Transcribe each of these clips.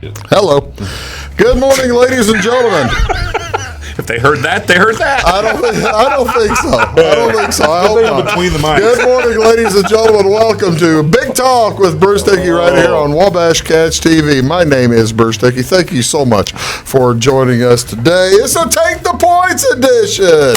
Hello. Good morning, ladies and gentlemen. If they heard that, they heard that. I don't think so. I hope not. Between the mics. Good morning, ladies and gentlemen. Welcome to Big Talk with Bruce Dickey right here on Wabash Catch TV. My name is Bruce Dickey. Thank you so much for joining us today. It's a Take the Points edition.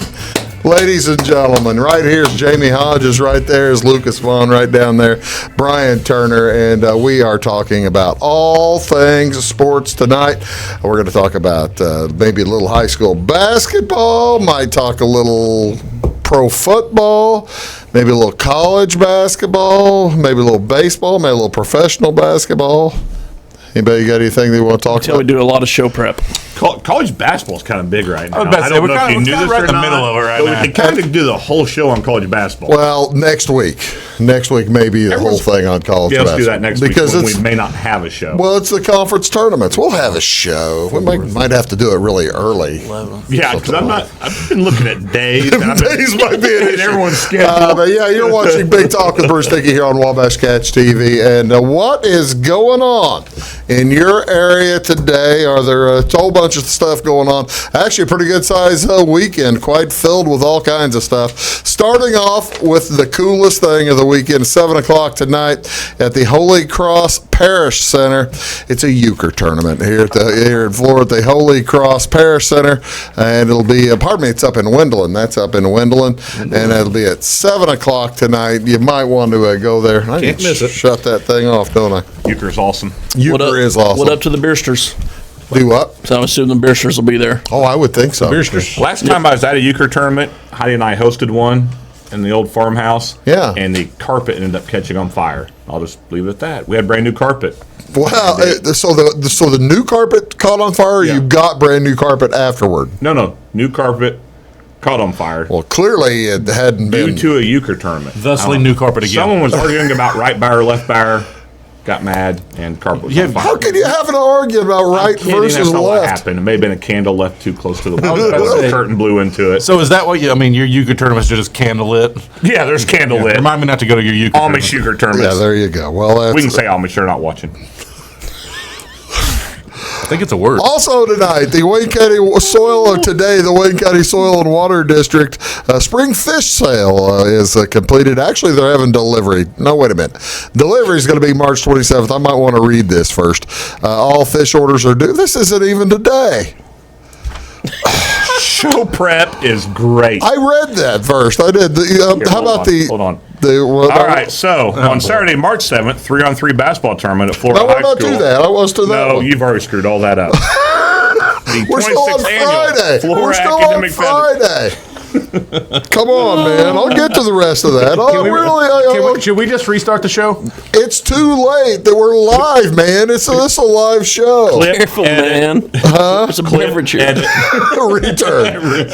Ladies and gentlemen, right here is Jamey Hodges, right there is Lucas Vaughan, right down there, Brian Turner, and we are talking about all things sports tonight. We're going to talk about maybe a little high school basketball, might talk a little pro football, maybe a little college basketball, maybe a little baseball, maybe a little professional basketball. Anybody got anything they want to talk Until about? we do a lot of show prep. College basketball is kind of big right now. I don't know if you knew this or in the not, middle of it right but now. we can kind of do the whole show on college basketball. Well, next week maybe the whole thing on college Yeah, let's basketball. do that next because week when we may not have a show. Well, it's the conference tournaments. We'll have a show. We might have to do it really early. Yeah, because I've been looking at days. And Days might be an and issue. everyone's schedule. But yeah, you're watching Big Talk with Bruce Dickey here on Wabash Catch TV. And what is going on in your area today? Are there a whole bunch of stuff going on? Actually, a pretty good size weekend, quite filled with all kinds of stuff. Starting off with the coolest thing of the weekend, 7 o'clock tonight at the Holy Cross Parish Center. It's a euchre tournament here in Florida at the Holy Cross Parish Center, and it'll be. It's up in Wendlandt. That's up in Wendlandt, and it'll be at 7 o'clock tonight. You might want to go there. I Can't miss it. Shut that thing off, don't I? Euchre's awesome. Euchre is awesome. What up to the Beersters? Do what? So I'm assuming the Beersters will be there. Oh, I would think so. Last time I was at a euchre tournament, Heidi and I hosted one in the old farmhouse. Yeah. And the carpet ended up catching on fire. I'll just leave it at that. We had brand new carpet. Wow. So the new carpet caught on fire, or Yeah. you got brand new carpet afterward? No. New carpet caught on fire. Well, clearly it hadn't Due been. to a euchre tournament. Thusly, new carpet again. Someone was arguing about right buyer, left buyer, got mad, and carpet was on fire. How can you have an argument about right Kidding, versus that's not what left? happened. It may have been a candle left too close to the was window. about to The say. curtain blew into it. So is that what your euchre tournaments are just candlelit? Yeah, there's candle lit. Remind me not to go to your euchre Amish tournament. euchre tournaments. Yeah, there you go. Well, that's, We can say Amish, they're not watching. I think it's a word. also tonight, the Wayne County the Wayne County Soil and Water District spring fish sale is completed. Actually, they're having delivery. No, wait a minute. Delivery is going to be March 27th. I might want to read this first. All fish orders are due. This isn't even today. Show prep is great. I read that first. I did. How about the? Hold on. All All right, so on Saturday, March 7th, 3-on-3 basketball tournament at Florida No, we're High not School. to that. I was to that No, one. you've already screwed all that up. The We're still on 26th annual Friday. Florida We're still on Academic Federation. Friday. Come on, man. I'll get to the rest of that. Should we just restart the show? It's too late that we're live, man. This is a live show. Careful, man. There's a beverage here. Return.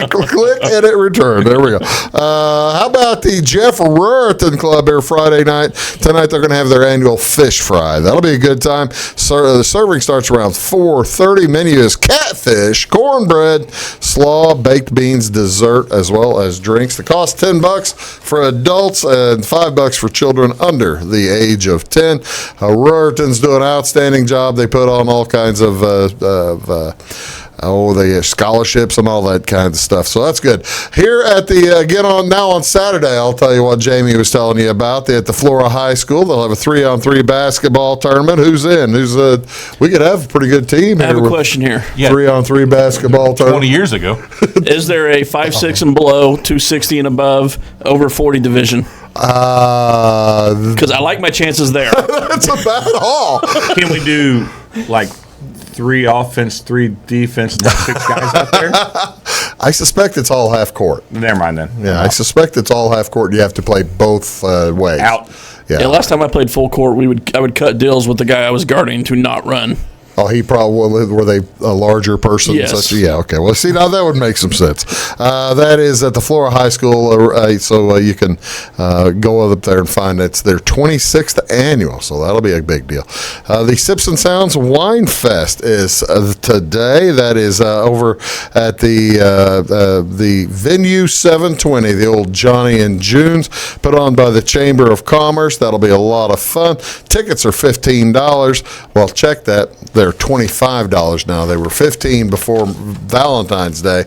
Click, edit, return. There we go. How about the Jeff Ruritan Club here Friday night? Tonight they're going to have their annual fish fry. That'll be a good time. The serving starts around 4:30. Menu is catfish, cornbread, slaw, baked beans, dessert, as well as drinks. The cost $10 for adults and $5 for children under the age of 10. Ruritan's doing an outstanding job. They put on all kinds of the scholarships and all that kind of stuff. So that's good. Here at the on Saturday, I'll tell you what Jamey was telling you about. At the Florida High School, they'll have a 3-on-3 basketball tournament. Who's in? We could have a pretty good team I here. have a question here. Yeah. 3-on-3 basketball 20 tournament. years ago. Is there a 5'6" and below, 260 and above, over 40 division? Because I like my chances there. That's about all. Can we do like 3 offense, 3 defense, and 6 guys out there? I suspect it's all half court. Never mind then. Yeah, I suspect it's all half court. You have to play both ways. Out. Yeah. Yeah, last time I played full court, I would cut deals with the guy I was guarding to not run. he probably were they a larger person? Yes. Yeah. Okay. Well, see, now that would make some sense. That is at the Flora High School, so you can go up there and find it's their 26th annual. So that'll be a big deal. The Sips and Sounds Wine Fest is today. That is over at the venue 720, the old Johnny and June's, put on by the Chamber of Commerce. That'll be a lot of fun. Tickets are $15. Well, check that. They're $25 now. They were $15 before Valentine's Day.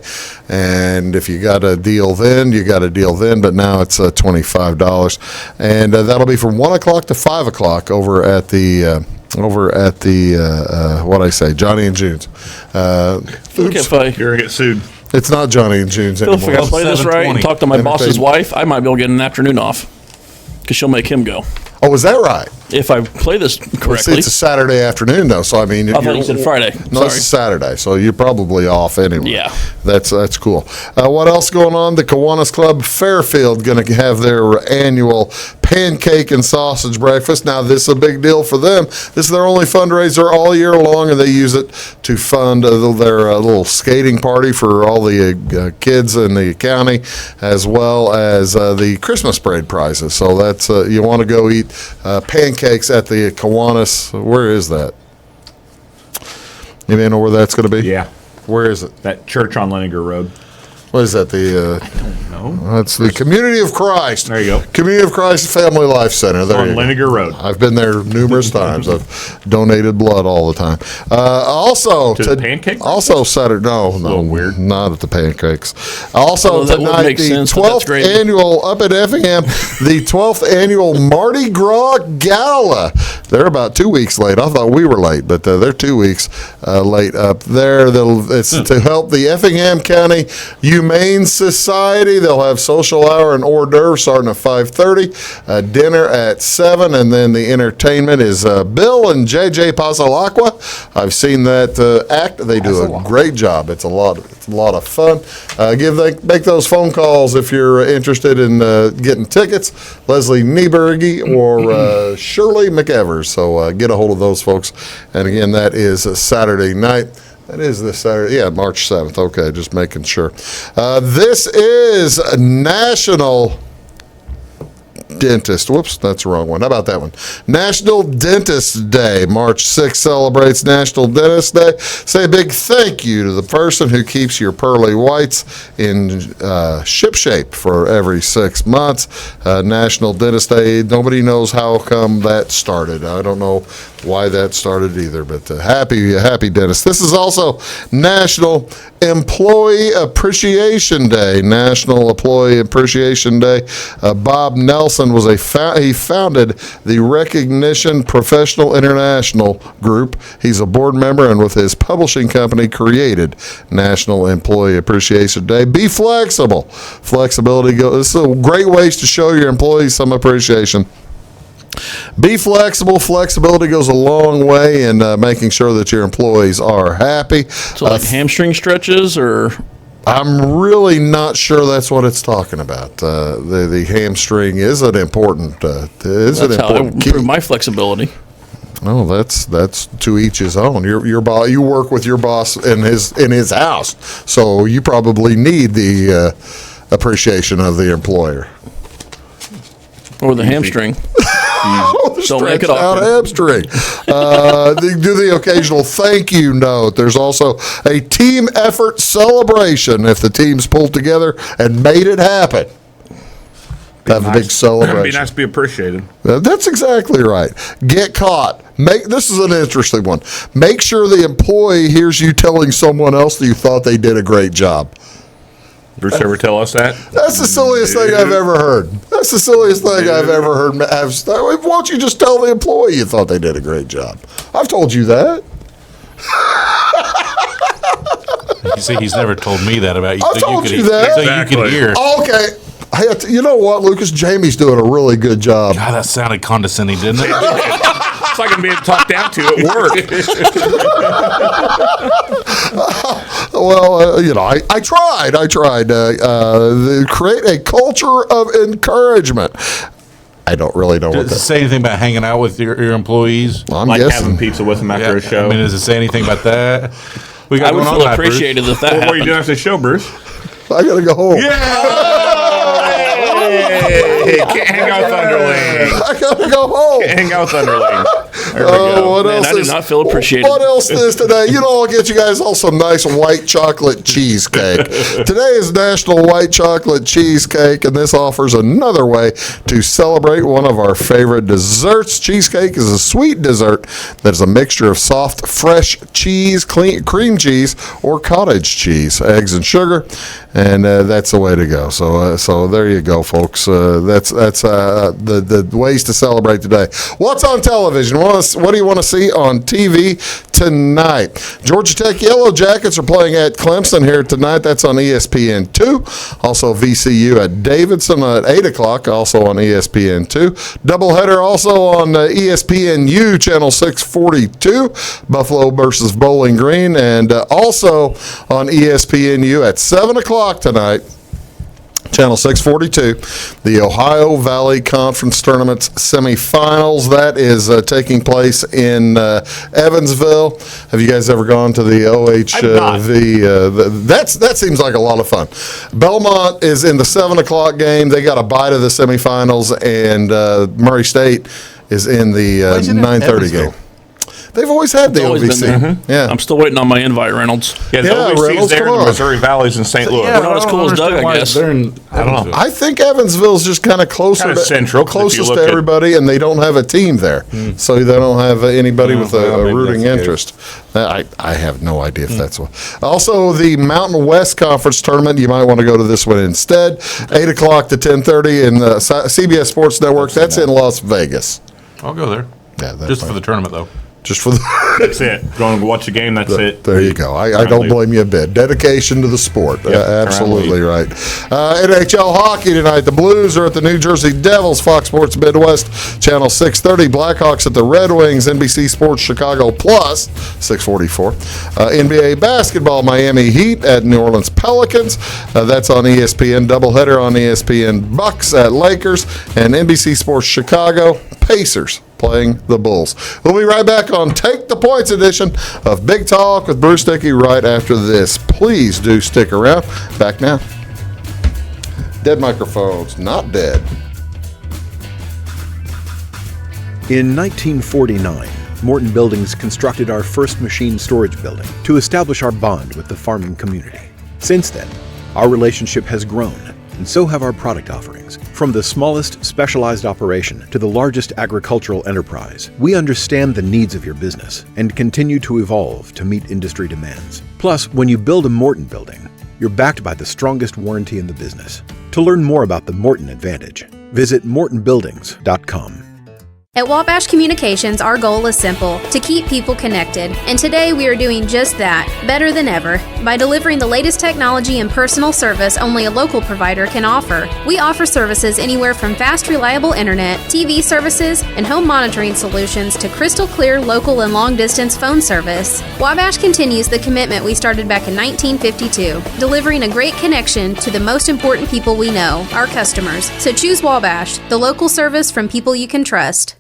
And if you got a deal then, you got a deal then. But now it's $25. And that'll be from 1 o'clock to 5 o'clock over at the Johnny and June's. Look, if I You're going to get sued. It's not Johnny and June's if I anymore. play this right and 7:20. talk to my boss's wife, I might be able to get an afternoon off because she'll make him go. Oh, is that right? If I play this See, correctly. it's a Saturday afternoon, though. So I mean, I thought you said Friday. No, Sorry. it's a Saturday, so you're probably off anyway. Yeah. That's cool. What else going on? The Kiwanis Club Fairfield going to have their annual pancake and sausage breakfast. Now, this is a big deal for them. This is their only fundraiser all year long, and they use it to fund their little skating party for all the kids in the county, as well as the Christmas parade prizes. So that's you want to go eat pancakes at the Kiwanis. Where is that? You may know where that's going to be? Yeah. Where is it? That church on Leninger Road. What is that? No. That's the Community of Christ. There you go. Community of Christ Family Life Center. There On you go. Leninger Road. I've been there numerous times. I've donated blood all the time. Also, To the pancake Also Saturday. No, little weird. not at the pancakes. Also Well, that would tonight, make the sense, but that's 12th great. annual up at Effingham, the 12th annual Mardi Gras Gala. They're about 2 weeks late. I thought we were late, but they're 2 weeks late up there. It's to help the Effingham County Humane Society. They'll have social hour and hors d'oeuvres starting at 5:30, dinner at 7, and then the entertainment is Bill and JJ Pasalacqua. I've seen that act. They do a great job. It's a lot of fun. Make those phone calls if you're interested in getting tickets. Leslie Nieberge or Shirley McEvers. So get a hold of those folks. And again, that is a Saturday night. That is this Saturday. Yeah, March 7th. Okay, just making sure. This is National Dentist. Whoops, that's the wrong one. How about that one? National Dentist Day. March 6th celebrates National Dentist Day. Say a big thank you to the person who keeps your pearly whites in ship shape for every 6 months. National Dentist Day. Nobody knows how come that started. I don't know why that started either, but happy dentist. This is also National Employee Appreciation Day. National Employee Appreciation Day. Bob Nelson was he founded the Recognition Professional International Group. He's a board member, and with his publishing company created National Employee Appreciation Day. Be flexible. Flexibility this is a great ways to show your employees some appreciation. Be flexible. Flexibility goes a long way in making sure that your employees are happy. So like hamstring stretches or? I'm really not sure that's what it's talking about. The hamstring is an important That's how I key. improve my flexibility. Oh, that's to each his own. Your boss, you work with your boss in his house, so you probably need the appreciation of the employer. Or the hamstring. Don't make it Stretched out awkward. hamstring. They do the occasional thank you note. There's also a team effort celebration if the team's pulled together and made it happen. Have a big celebration. It'd be nice to be appreciated. That's exactly right. Get caught. This is an interesting one. Make sure the employee hears you telling someone else that you thought they did a great job. Bruce ever tell us that? That's the silliest thing I've ever heard. That's the silliest thing I've ever heard. Why don't you just tell the employee you thought they did a great job? I've told you that. You see, he's never told me that about you. I've told you that. So you can hear. Okay. Hey, you know what, Lucas? Jamie's doing a really good job. God, that sounded condescending, didn't it? It's like I'm being talked down to at work. Well, I tried. Create a culture of encouragement. I don't really know what Does it that. say anything about hanging out with your employees? I'm Like guessing. having pizza with them after a show. I mean, does it say anything about that? We got I would going on feel tonight, Bruce. appreciated if that What are you happened. doing after the show, Bruce? I gotta go home. Hey, can't hang out with underlings. I gotta go home. Hang out with underlings. There we go. What Man, else I did is, not feel appreciated. What else is today? I'll get you guys all some nice white chocolate cheesecake. Today is National White Chocolate Cheesecake, and this offers another way to celebrate one of our favorite desserts. Cheesecake is a sweet dessert that is a mixture of soft, fresh cheese, cream cheese, or cottage cheese, eggs, and sugar, and that's the way to go. So there you go, folks. That's the ways to celebrate today. What's on television? What do you want to see on TV tonight? Georgia Tech Yellow Jackets are playing at Clemson here tonight. That's on ESPN2. Also VCU at Davidson at 8 o'clock, also on ESPN2. Doubleheader also on ESPNU, channel 642, Buffalo versus Bowling Green, and also on ESPNU at 7 o'clock tonight. Channel 642, the Ohio Valley Conference Tournament's semifinals. That is taking place in Evansville. Have you guys ever gone to the OHV? That seems like a lot of fun. Belmont is in the 7 o'clock game. They got a bye to the semifinals, and Murray State is in the 9:30 game. They've always had the Always OVC. been there. Yeah. I'm still waiting on my invite, Reynolds. Yeah, the Yeah, OVC's Reynolds, there in come the on. Missouri Valleys in St. Louis. Yeah, Not as I don't cool as Doug, understand I why guess. they're in Evansville. I think Evansville's just kind of closer Kinda central, if you closest look to at- everybody, and they don't have a team there, so they don't have anybody with well, a maybe rooting that's the interest. I have no idea if that's what. Also, the Mountain West Conference Tournament, you might want to go to this one instead. 8 o'clock to 10:30 in the CBS Sports Network. That's in Las Vegas. I'll go there. Yeah, that's Just fine. for the tournament, though. Just for the. That's it. Going to watch a game, that's it. There you go. I don't blame you a bit. Dedication to the sport. Absolutely right. NHL hockey tonight. The Blues are at the New Jersey Devils. Fox Sports Midwest, Channel 630. Blackhawks at the Red Wings. NBC Sports Chicago Plus, 644. NBA basketball, Miami Heat at New Orleans Pelicans. That's on ESPN. Doubleheader on ESPN. Bucks at Lakers. And NBC Sports Chicago, Pacers playing the Bulls. We'll be right back on Take the Points edition of Big Talk with Bruce Dickey right after this. Please do stick around. Back now. Dead microphones, not dead. In 1949, Morton Buildings constructed our first machine storage building to establish our bond with the farming community. Since then, our relationship has grown, and so have our product offerings. From the smallest specialized operation to the largest agricultural enterprise, we understand the needs of your business and continue to evolve to meet industry demands. Plus, when you build a Morton building, you're backed by the strongest warranty in the business. To learn more about the Morton Advantage, visit mortonbuildings.com. At Wabash Communications, our goal is simple: to keep people connected. And today we are doing just that, better than ever, by delivering the latest technology and personal service only a local provider can offer. We offer services anywhere from fast, reliable internet, TV services, and home monitoring solutions to crystal clear local and long-distance phone service. Wabash continues the commitment we started back in 1952, delivering a great connection to the most important people we know, our customers. So choose Wabash, the local service from people you can trust.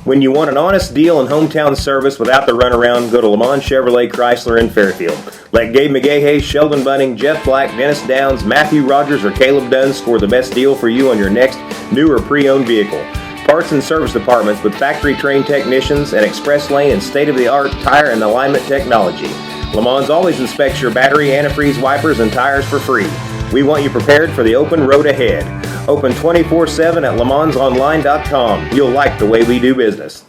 When you want an honest deal and hometown service without the runaround, go to Lamont Chevrolet Chrysler in Fairfield. Let Gabe McGahey, Sheldon Bunning, Jeff Black, Dennis Downs, Matthew Rogers, or Caleb Dunn score the best deal for you on your next new or pre-owned vehicle. Parts and service departments with factory-trained technicians and express lane and state-of-the-art tire and alignment technology. Lamont always inspects your battery, antifreeze, wipers, and tires for free. We want you prepared for the open road ahead. Open 24/7 at LeMansOnline.com. You'll like the way we do business.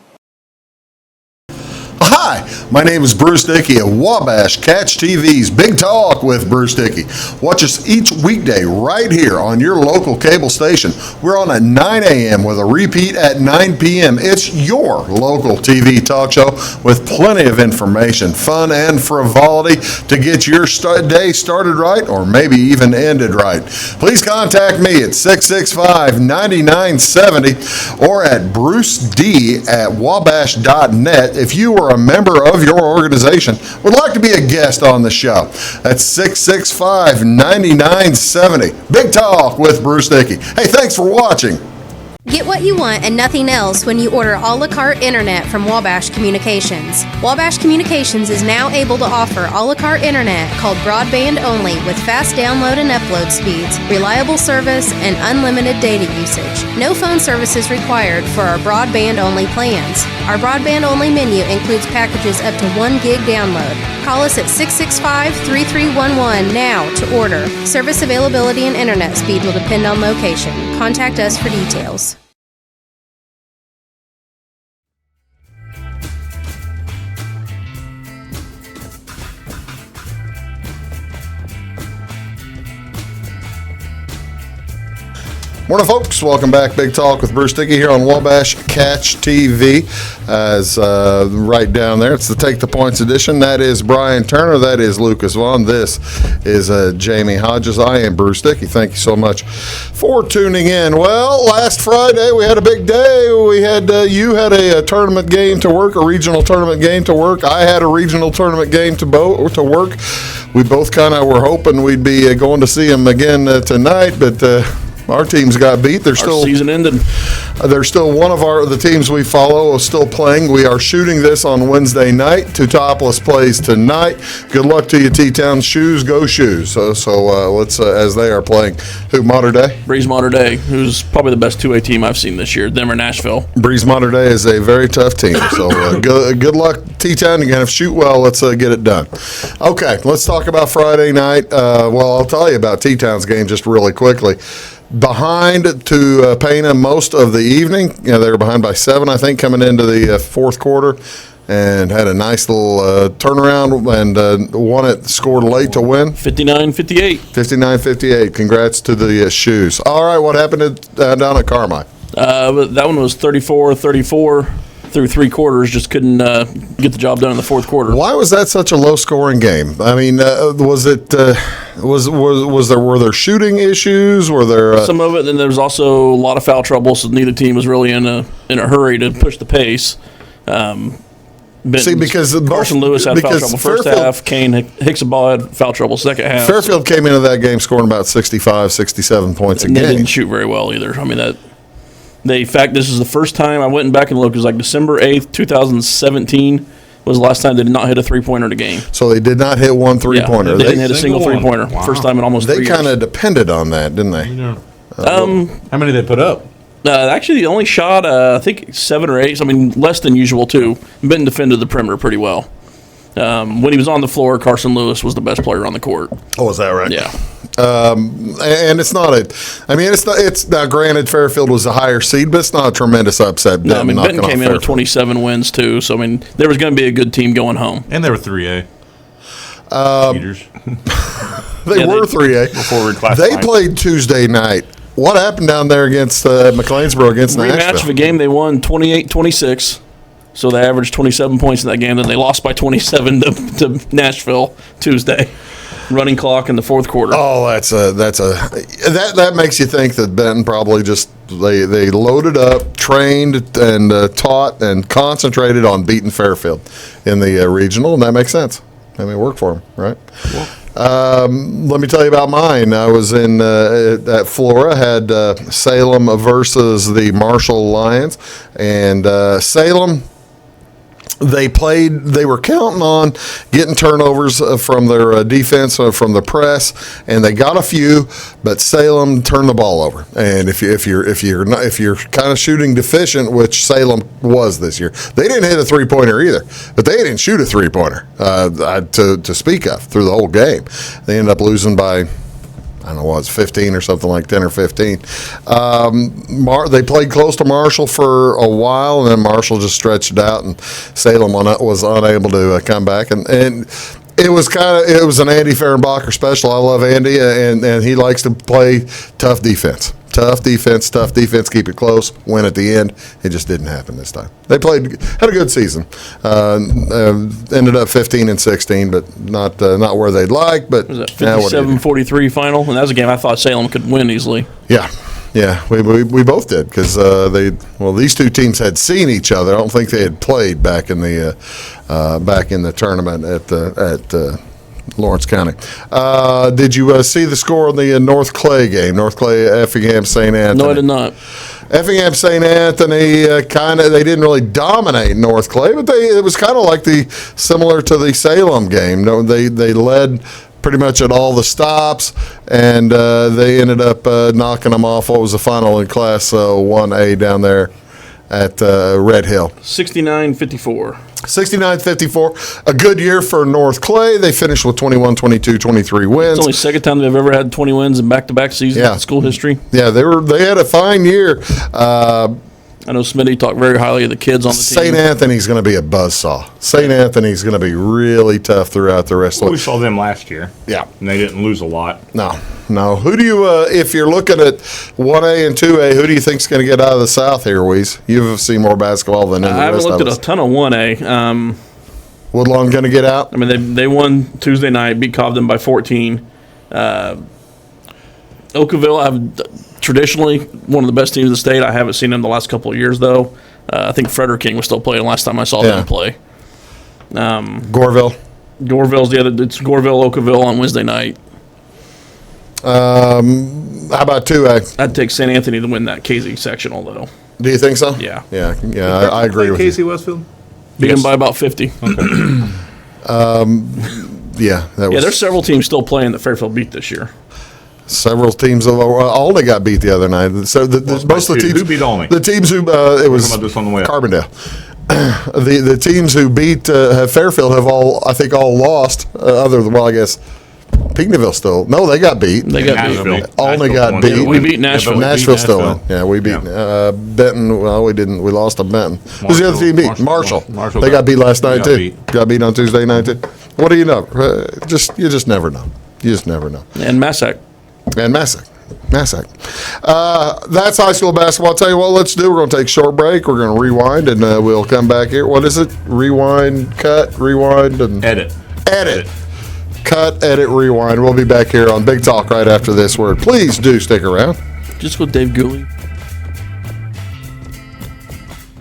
Hi, my name is Bruce Dickey at Wabash Catch TV's Big Talk with Bruce Dickey. Watch us each weekday right here on your local cable station. We're on at 9 a.m. with a repeat at 9 p.m. It's your local TV talk show with plenty of information, fun, and frivolity to get your day started right or maybe even ended right. Please contact me at 665-9970 or at bruced@wabash.net if you are a member of your organization would like to be a guest on the show. That's 665-9970. Big Talk with Bruce Dickey. Hey, thanks for watching. Get what you want and nothing else when you order a la carte internet from Wabash Communications. Wabash Communications is now able to offer a la carte internet called broadband only with fast download and upload speeds, reliable service, and unlimited data usage. No phone services required for our broadband only plans. Our broadband only menu includes packages up to 1 gig download. Call us at 665-3311 now to order. Service availability and internet speed will depend on location. Contact us for details. Morning, folks. Welcome back. Big Talk with Bruce Dickey here on Wabash Catch TV. As right down there, it's the Take the Points edition. That is Brian Turner. That is Lucas Vaughan. This is Jamey Hodges. I am Bruce Dickey. Thank you so much for tuning in. Well, last Friday we had a big day. We had you had a tournament game to work, a regional tournament game to work. I had a regional tournament game to work. We both kind of were hoping we'd be going to see them again tonight, but our teams got beat. They're still season ended. They're still one of the teams we follow is still playing. We are shooting this on Wednesday night. Teutopolis plays tonight. Good luck to you, T-Town. Shoes, go Shoes. So let's as they are playing. Who, Mater Dei? Breeze Mater Dei, who's probably the best 2A team I've seen this year. Them or Nashville. Breeze Mater Dei is a very tough team. So good luck, T-Town. You're going to shoot well. Let's get it done. Okay, let's talk about Friday night. Well, I'll tell you about T-Town's game just really quickly. Behind to Pana most of the evening. They were behind by 7, I think, coming into the fourth quarter, and had a nice little turnaround and won it, scored late to win. 59-58. 59-58. Congrats to the Shoes. All right, what happened down at Carmi? That one was 34-34 through 3 quarters. Just couldn't get the job done in the fourth quarter. Why was that such a low-scoring game? I mean, was it? Were there shooting issues? Were there some of it? And there was also a lot of foul trouble, so neither team was really in a hurry to push the pace. Because Carson Lewis had foul trouble first half. Kane Hicksaball had foul trouble second half. Fairfield came into that game scoring about 65, 67 points a game. They didn't shoot very well either. I mean, in fact, this is the first time I went back and looked. It was like December 8th, 2017 was the last time they did not hit a three-pointer in a game. So they did not hit one three-pointer. Yeah, they didn't hit a single three-pointer. Wow. First time in almost 3 years. They kind of depended on that, didn't they? Yeah. How many did they put up? Actually, they only shot, I think, 7 or 8. So, I mean, less than usual, too. Benton defended the perimeter pretty well. When he was on the floor, Carson Lewis was the best player on the court. Oh, is that right? Yeah. And it's not it's now granted Fairfield was a higher seed, but it's not a tremendous upset. No, I mean, Benton came in with 27 wins, too. So, I mean, there was going to be a good team going home. And they were 3A. Cheaters. They were 3A. Before we reclassified. They played Tuesday night. What happened down there against McLeansboro against Nashville? Rematch of a game, they won 28-26. So they averaged 27 points in that game. Then they lost by 27 to Nashville Tuesday. Running clock in the fourth quarter. Oh, that makes you think that Benton probably just they loaded up, trained, and taught and concentrated on beating Fairfield in the regional, and that makes sense. I mean, it worked for them, right? Let me tell you about mine. I was at Flora, had Salem versus the Marshall Lions, and Salem. They were counting on getting turnovers from their defense, from the press, and they got a few, but Salem turned the ball over. And if you're kind of shooting deficient, which Salem was this year, they didn't hit a 3-pointer either, but they didn't shoot a 3-pointer to speak of through the whole game. They ended up losing by, I don't know what, it's 15 or something like 10 or 15. They played close to Marshall for a while, and then Marshall just stretched it out, and Salem was unable to come back. And it was an Andy Fehrenbacher special. I love Andy, and he likes to play tough defense. Tough defense, keep it close, win at the end. It just didn't happen this time. They had a good season. Ended up 15-16, but not where they'd like. But was that 57-43 final? And that was a game I thought Salem could win easily. Yeah, we both did because these two teams had seen each other. I don't think they had played back in the tournament at Lawrence County. Did you see the score on the North Clay game? North Clay, Effingham, St. Anthony. No, I did not. Effingham, St. Anthony, they didn't really dominate North Clay, but it was kind of like similar to the Salem game. No, they led pretty much at all the stops, and they ended up knocking them off. What was the final in Class 1A down there at Red Hill? 69-54. 69-54. A good year for North Clay. They finished with 21, 22, 23 wins. It's only the second time they've ever had 20 wins in back-to-back seasons in school history. Yeah, they had a fine year. I know Smitty talked very highly of the kids on the team. St. Anthony's going to be a buzzsaw. St. Anthony's going to be really tough throughout the rest of We saw them last year. Yeah. And they didn't lose a lot. No. Who do you, if you're looking at 1A and 2A, who do you think's going to get out of the South here, Weeze? You've seen more basketball than any of the I haven't rest of looked us. at a ton of 1A. Woodlawn going to get out? I mean, they won Tuesday night, beat Cobden by 14. Oakville, I've traditionally one of the best teams in the state. I haven't seen them the last couple of years, though. I think Frederick King was still playing last time I saw them play. Goreville? Goreville's the other. It's Goreville, Oakville on Wednesday night. How about 2A? I'd take St. Anthony to win that Casey sectional, though. Do you think so? Yeah. Yeah, I agree with Casey you. Westfield? Beat them by about 50. Yeah, There's several teams still playing that Fairfield beat this year. Several teams only got beat the other night. So most of the teams who beat Olney? The teams who it was about this on the way up. Carbondale. The teams who beat Fairfield have all lost. Other than I guess Pinckneyville still. No, they got beat. They got beat. Nashville. Only Nashville got won. beat. We beat Nashville. Yeah, but Nashville still Nashville. in. Yeah, we beat Benton. Well, we didn't. We lost to Benton. Who's the other team beat? Marshall. Marshall They got beat last night got too. beat. Got beat on Tuesday night too. What do you know? You just never know. You just never know. And Massac. And Massac. That's high school basketball. I'll tell you what, let's do. We're going to take a short break. We're going to rewind, and we'll come back here. What is it? Rewind, cut, rewind, and Edit. Cut, edit, rewind. We'll be back here on Big Talk right after this word. Please do stick around. Just with Dave Gooley.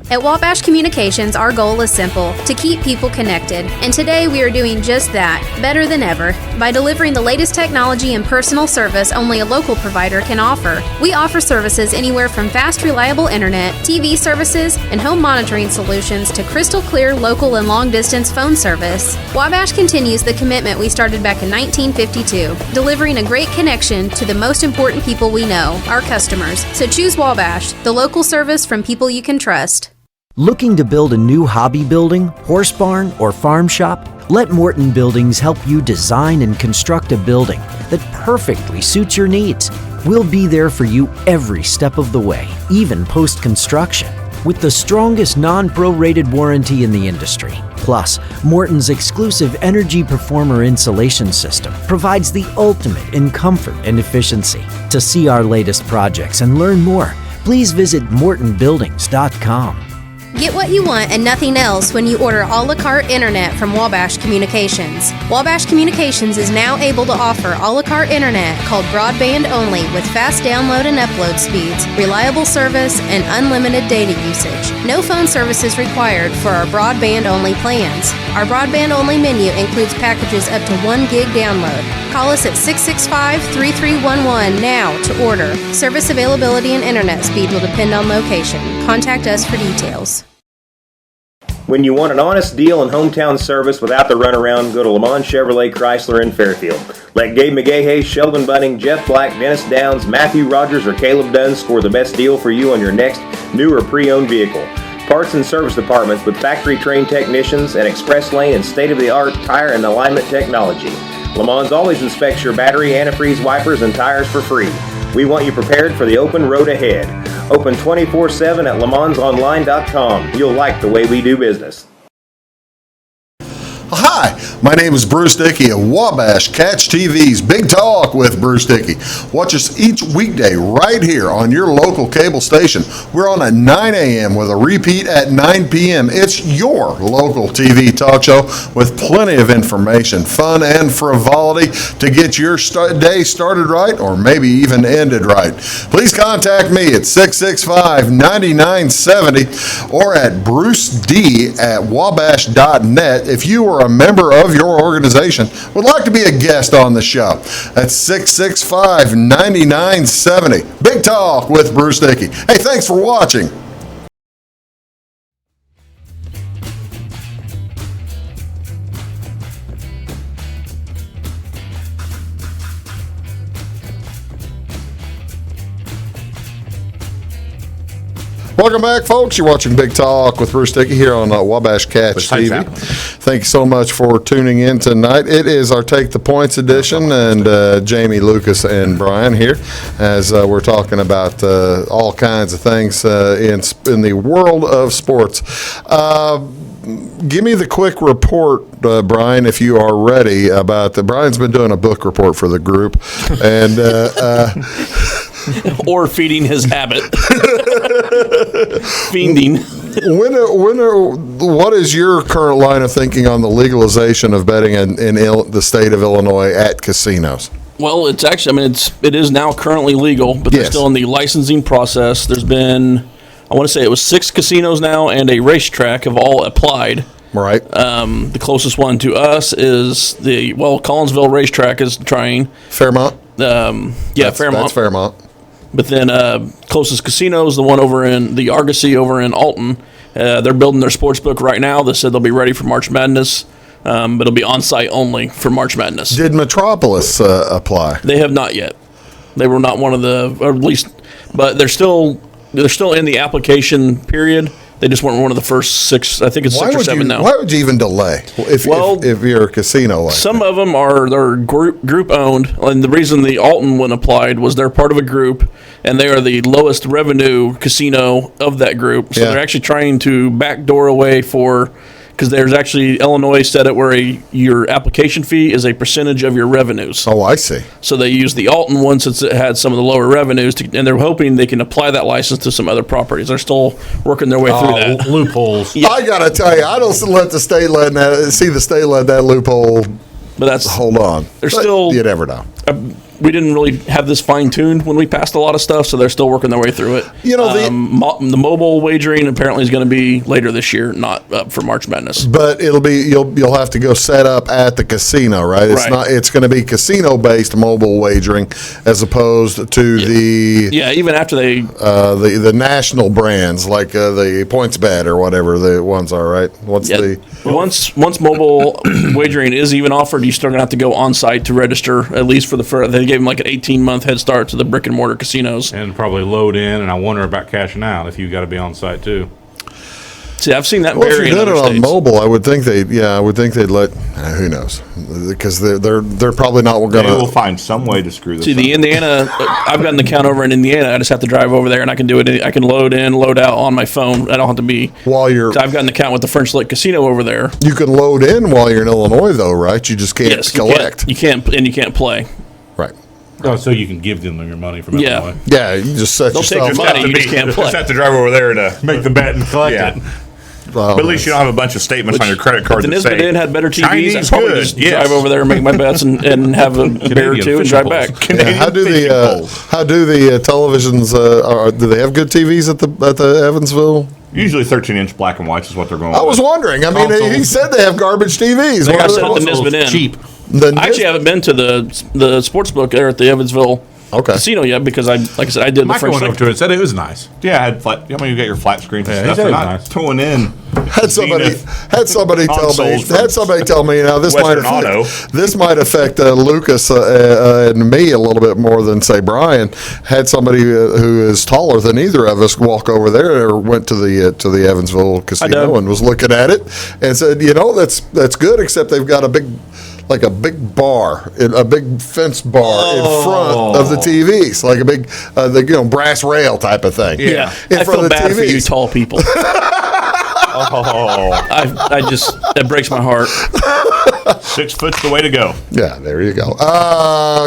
At Wabash Communications, our goal is simple: to keep people connected. And today we are doing just that, better than ever, by delivering the latest technology and personal service only a local provider can offer. We offer services anywhere from fast, reliable internet, TV services, and home monitoring solutions to crystal clear local and long-distance phone service. Wabash continues the commitment we started back in 1952, delivering a great connection to the most important people we know, our customers. So choose Wabash, the local service from people you can trust. Looking to build a new hobby building, horse barn, or farm shop? Let Morton Buildings help you design and construct a building that perfectly suits your needs. We'll be there for you every step of the way, even post-construction, with the strongest non-prorated warranty in the industry. Plus, Morton's exclusive Energy Performer insulation system provides the ultimate in comfort and efficiency. To see our latest projects and learn more, please visit mortonbuildings.com. Get what you want and nothing else when you order a la carte internet from Wabash Communications. Wabash Communications is now able to offer a la carte internet called broadband only with fast download and upload speeds, reliable service, and unlimited data usage. No phone services required for our broadband only plans. Our broadband only menu includes packages up to 1 gig download. Call us at 665-3311 now to order. Service availability and internet speed will depend on location. Contact us for details. When you want an honest deal and hometown service without the runaround, go to Lamont Chevrolet Chrysler in Fairfield. Let Gabe McGahey, Sheldon Bunning, Jeff Black, Dennis Downs, Matthew Rogers, or Caleb Dunn score the best deal for you on your next new or pre-owned vehicle. Parts and service departments with factory-trained technicians and express lane and state-of-the-art tire and alignment technology. Lamont always inspects your battery, antifreeze, wipers, and tires for free. We want you prepared for the open road ahead. Open 24/7 at LeMansOnline.com. You'll like the way we do business. Hi, my name is Bruce Dickey of Wabash Catch TV's Big Talk with Bruce Dickey. Watch us each weekday right here on your local cable station. We're on at 9 a.m. with a repeat at 9 p.m. It's your local TV talk show with plenty of information, fun, and frivolity to get your day started right or maybe even ended right. Please contact me at 665-9970 or at bruced@wabash.net. If you are a member of your organization would like to be a guest on the show, that's 665-9970. Big Talk with Bruce Dickey. Hey, thanks for watching. Welcome back, folks. You're watching Big Talk with Bruce Dickey here on Wabash Catch TV. Thank you so much for tuning in tonight. It is our Take the Points edition, and Jamie, Lucas, and Brian here as we're talking about all kinds of things in the world of sports. Give me the quick report, Brian, if you are ready, about Brian's been doing a book report for the group, and or feeding his habit. Fiending. What is your current line of thinking on the legalization of betting in the state of Illinois at casinos? Well, it's actually, it is now currently legal, but they're still in the licensing process. There's been, I want to say it was 6 casinos now and a racetrack have all applied. Right. The closest one to us is Collinsville Racetrack is trying. Fairmont? Fairmont. That's Fairmont. But then closest casino is the one over in the Argosy over in Alton. They're building their sports book right now. They said they'll be ready for March Madness, but it'll be on-site only for March Madness. Did Metropolis apply? They have not yet. They were not one of the, or at least, but they're still in the application period. They just weren't one of the first 6. I think it's 6 or 7 now. Why would you even delay if you're a casino like some that? of them they're group owned, and the reason the Alton one applied was they're part of a group, and they are the lowest revenue casino of that group. So they're actually trying to backdoor away because there's actually, Illinois said it where your application fee is a percentage of your revenues. Oh, I see. So they used the Alton one since it had some of the lower revenues, and they're hoping they can apply that license to some other properties. They're still working their way through that. Loopholes. Yeah. I got to tell you, I don't let the state let that loophole. But hold on. They're still. You never know. We didn't really have this fine-tuned when we passed a lot of stuff, so they're still working their way through it. You know, the mobile wagering apparently is going to be later this year, not up for March Madness. But it'll be you'll have to go set up at the casino, right? It's going to be casino-based mobile wagering as opposed to the even after they the national brands like the PointsBet or whatever the ones are, right? Once mobile wagering is even offered, you're still going to have to go on site to register, at least for they gave them like an 18-month head start to the brick and mortar casinos, and probably load in. And I wonder about cashing out if you got to be on site too. See, I've seen that vary. If you're doing it on mobile, I would think they'd let. Who knows? Because they're probably not going to. They will find some way to screw this. See, the Indiana, I've got an account over in Indiana. I just have to drive over there, and I can do it. I can load in, load out on my phone. I don't have to be. I've got an account with the French Lick Casino over there. You can load in while you're in Illinois, though, right? You just can't collect. You can't play. Right. Oh, so you can give them your money from Illinois. Yeah, you just set yourself up. You just can't play. Just have to drive over there to make the bet and collect it. But at least you don't have a bunch of statements on your credit card that that say Inn had better TVs. Chinese I'd probably good. just drive over there and make my bets and have a beer or two and drive back. How do the televisions? Do they have good TVs at the Evansville? Usually 13-inch black and whites is what they're going with. I was wondering. I mean, he said they have garbage TVs. They got set at the Nisbet Inn. Cheap. I actually haven't been to the sports book there at the Evansville casino yet because I did the Mike French went Lick. over to it and said it was nice. Yeah, I had flat. You got your flat screens and Yeah, stuff. he said They're it was not nice. towing in. Had somebody tell me. Now this might affect Lucas and me a little bit more than say Brian. Had somebody who is taller than either of us walk over there or went to the Evansville casino and was looking at it and said, that's good, except they've got a big bar, a big fence bar in front of the TVs, like a big brass rail type of thing. Yeah, in I front feel of the bad TVs. for you tall people. That breaks my heart. 6 foot's the way to go. Yeah, there you go.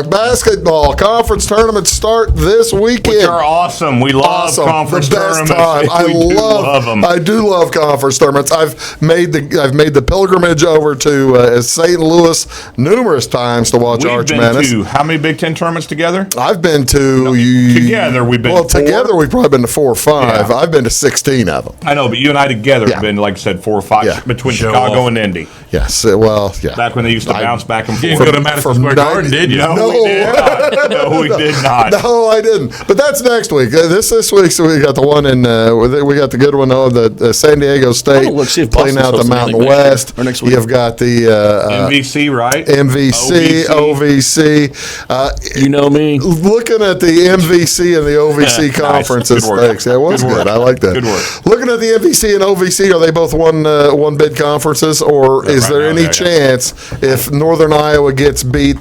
Basketball conference tournaments start this weekend. Which are awesome. We love conference the best tournaments. Time. I love them. I do love conference tournaments. I've made the pilgrimage over to St. Louis numerous times to watch Arch Madness. How many Big Ten tournaments together? I've been to together. We've been together. We've probably been to 4 or 5. Yeah. I've been to 16 of them. I know, but you and I together have been, like I said, 4 or 5 between Chicago and Indy. Yes. Well, yeah. Back when they used to bounce back and You forth. didn't go to Madison Square Garden, did you? No, we did not. No, we did not. No, I didn't. But that's next week. This week, so we got the one in. We got the good one of the San Diego State look, see if playing out Boston's the hosting Mountain anything West. next week. You've got the MVC, right? MVC, OVC. You know me. Looking at the MVC and the OVC conferences, Good work. thanks. That was Good good. work. I like that. Good work. Looking at the MVC and OVC, are they both one bid conferences, or is right there now, any yeah. chance if Northern Iowa gets beat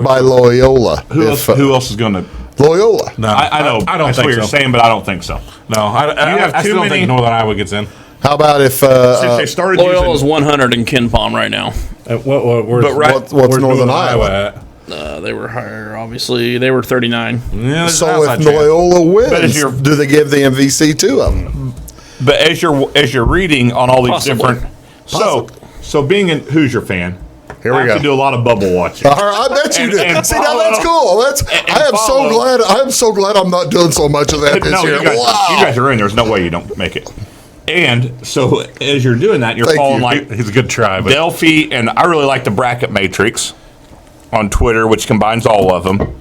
by Loyola? Who else is going to? Loyola. No, I know. I don't that's think what you're so. saying, but I don't think so. No, I have I too still don't many- think Northern Iowa gets in. How about if Since they started Loyola's using 100 in Ken Palm right now. what's Northern Iowa? at? They were higher, obviously. They were 39. Yeah, there's an So outside if chance. Loyola But wins, if you're- do they give the MVC two of them? But as you're reading on all these Possibly. different, so being a Hoosier fan, Here we I have go. to do a lot of bubble watching. All right, I bet you do. and See, now follow- that's cool. I am so glad I'm not doing so much of that this No, year. you guys, Wow. you guys are in. There's no way you don't make it. And so as you're doing that, you're Thank following you. like He's a good try, but Delphi, and I really like the bracket matrix on Twitter, which combines all of them,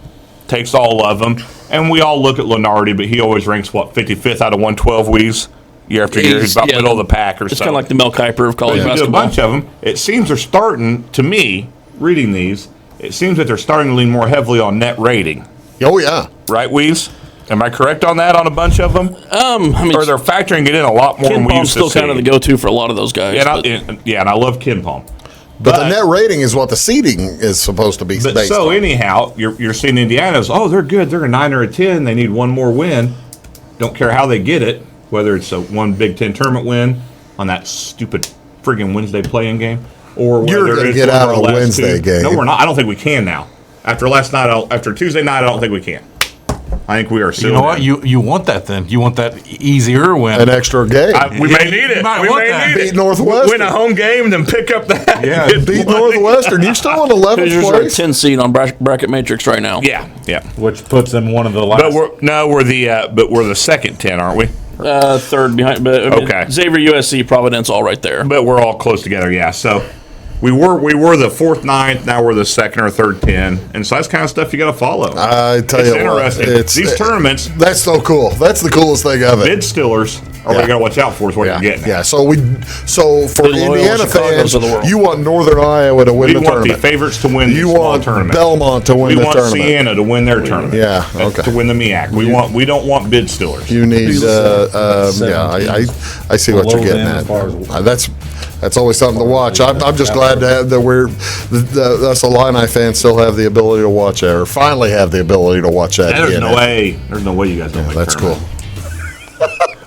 takes all of them, and we all look at Lenardi, but he always ranks 55th out of 112 Wheeze year after year. He's about middle of the pack or It's so. kind of like the Mel Kiper of college You do a basketball. bunch of them. It seems they're starting, to me, reading these, it seems that they're starting to lean more heavily on net rating. Oh, yeah. Right, Weaves? Am I correct on that on a bunch of them? I mean, Or they're factoring it in a lot more than Ken we Palm's used to still see. kind of the go-to for a lot of those guys. and but- and I love Ken Palm. But the net rating is what the seeding is supposed to be But based so on. anyhow, you're seeing Indiana's. Oh, they're good. They're a 9 or a 10. They need one more win. Don't care how they get it, whether it's a one Big Ten tournament win on that stupid friggin' Wednesday play-in game, or whether You're gonna it's get one out our of the last Wednesday game. No, we're not. I don't think we can now. After last night, after Tuesday night, I don't think we can. I think we are. you know what? You want that then? You want that easier win? An extra game. We may need it. You might We want may that. need Beat it. Northwestern. Win a home game, then pick up that. Yeah, Beat Northwestern. You're still in 11th Hoosiers are a place. 10 seed on bracket matrix right now. Yeah. which puts them one of the last. But we're the second 10, aren't we? Third behind. But I mean, Okay. Xavier, USC, Providence, all right there. But we're all close together, yeah. So we were the fourth, ninth. Now we're the second or third 10, and so that's kind of stuff you got to follow. I tell it's you what, interesting. These tournaments, That's so cool. That's the coolest thing of it. bid stillers are what you got to watch out for. Is what Yeah, you're getting. yeah. So for The Loyola Indiana Chicagos fans, of the world. you want Northern Iowa to win We the want tournament. the favorites to win. You the small want tournament. Belmont to win We the want tournament. Siena to win their tournament. Yeah, okay. To win the MEAC. We don't want bid stillers. You need, I see what you're Below getting them at. as far as- That's always something to watch. I'm just glad to have that us Illini fans still have the ability to watch that, or finally have the ability to watch that. There's again. no way. There's no way you guys don't make That's cool. tournament.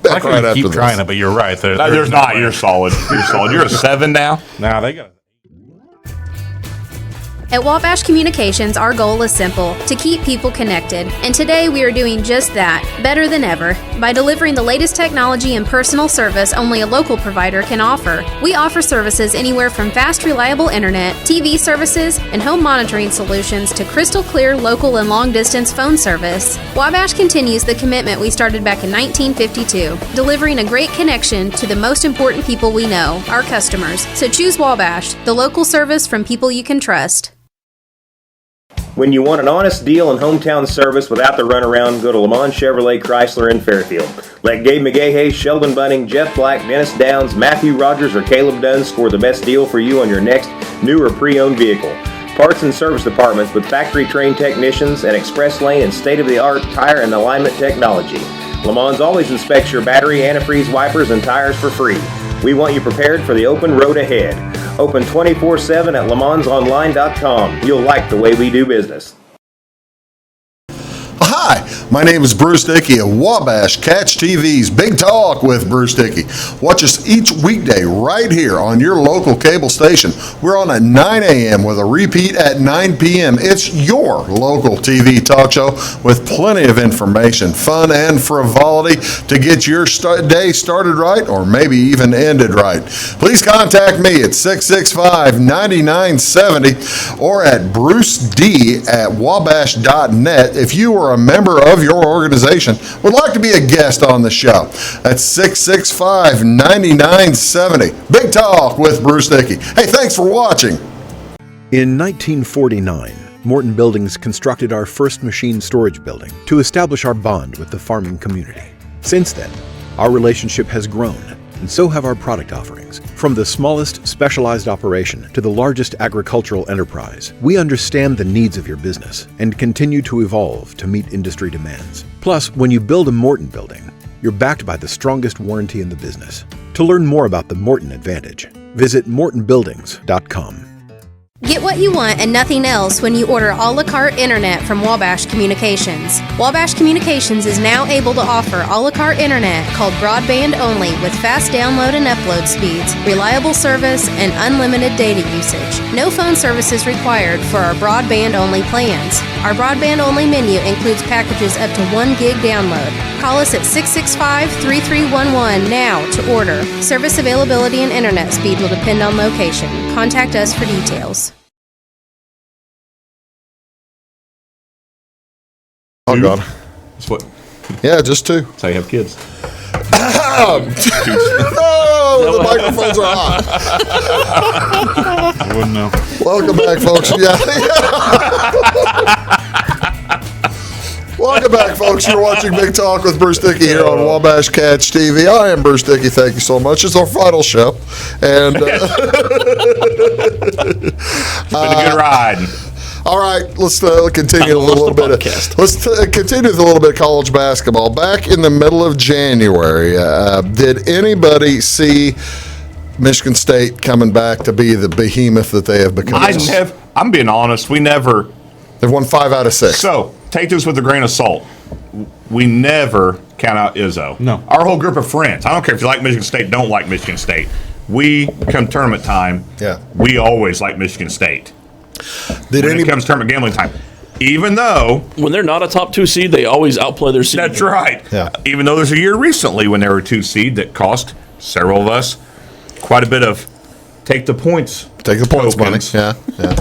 I can keep trying it, but you're right. No, there's not. You're solid. You're solid. You're a 7 now. Nah, they got. At Wabash Communications, our goal is simple: to keep people connected. And today we are doing just that, better than ever, by delivering the latest technology and personal service only a local provider can offer. We offer services anywhere from fast, reliable internet, TV services, and home monitoring solutions to crystal clear local and long distance phone service. Wabash continues the commitment we started back in 1952, delivering a great connection to the most important people we know, our customers. So choose Wabash, the local service from people you can trust. When you want an honest deal and hometown service without the runaround, go to Le Mans Chevrolet Chrysler in Fairfield. Let Gabe McGahey, Sheldon Bunning, Jeff Black, Dennis Downs, Matthew Rogers, or Caleb Dunn score the best deal for you on your next new or pre-owned vehicle. Parts and service departments with factory-trained technicians and express lane and state-of-the-art tire and alignment technology. Le Mans always inspects your battery, antifreeze, wipers, and tires for free. We want you prepared for the open road ahead. Open 24/7 at lemansonline.com. You'll like the way we do business. Hi, my name is Bruce Dickey of Wabash Catch TV's Big Talk with Bruce Dickey. Watch us each weekday right here on your local cable station. We're on at 9 a.m. with a repeat at 9 p.m. It's your local TV talk show with plenty of information, fun, and frivolity to get your day started right or maybe even ended right. Please contact me at 665-9970 or at bruced@wabash.net if you are a member of your organization would like to be a guest on the show. That's 665-9970. Big Talk with Bruce Dickey. Hey, thanks for watching. In 1949, Morton Buildings constructed our first machine storage building to establish our bond with the farming community. Since then, our relationship has grown, and so have our product offerings. From the smallest specialized operation to the largest agricultural enterprise, we understand the needs of your business and continue to evolve to meet industry demands. Plus, when you build a Morton building, you're backed by the strongest warranty in the business. To learn more about the Morton Advantage, visit mortonbuildings.com. Get what you want and nothing else when you order a la carte internet from Wabash Communications. Wabash Communications is now able to offer a la carte internet called broadband only with fast download and upload speeds, reliable service, and unlimited data usage. No phone service is required for our broadband only plans. Our broadband only menu includes packages up to 1 gig download. Call us at 665-3311 now to order. Service availability and internet speed will depend on location. Contact us for details. Oh, God. That's what. Yeah, just two. That's how you have kids. Oh, the microphones are hot. I wouldn't know. Welcome back, folks. Yeah. Welcome back, folks. You're watching Big Talk with Bruce Dickey here on Wabash Catch TV. I am Bruce Dickey. Thank you so much. It's our final show. And It's been a good ride. all right, let's continue a little bit. Let's continue with a little bit of college basketball. Back in the middle of January, did anybody see Michigan State coming back to be the behemoth that they have become? I'm being honest. We never. They've won 5 out of 6. So take this with a grain of salt. We never count out Izzo. No. Our whole group of friends. I don't care if you like Michigan State, don't like Michigan State. We come tournament time. Yeah. We always like Michigan State. Did When it comes tournament gambling time, even though When they're not a top 2 seed, they always outplay their seed. that's right. Yeah. Even though there's a year recently when they were a 2 seed that cost several of us quite a bit of take the points. Take the points, money. tokens. Yeah, yeah.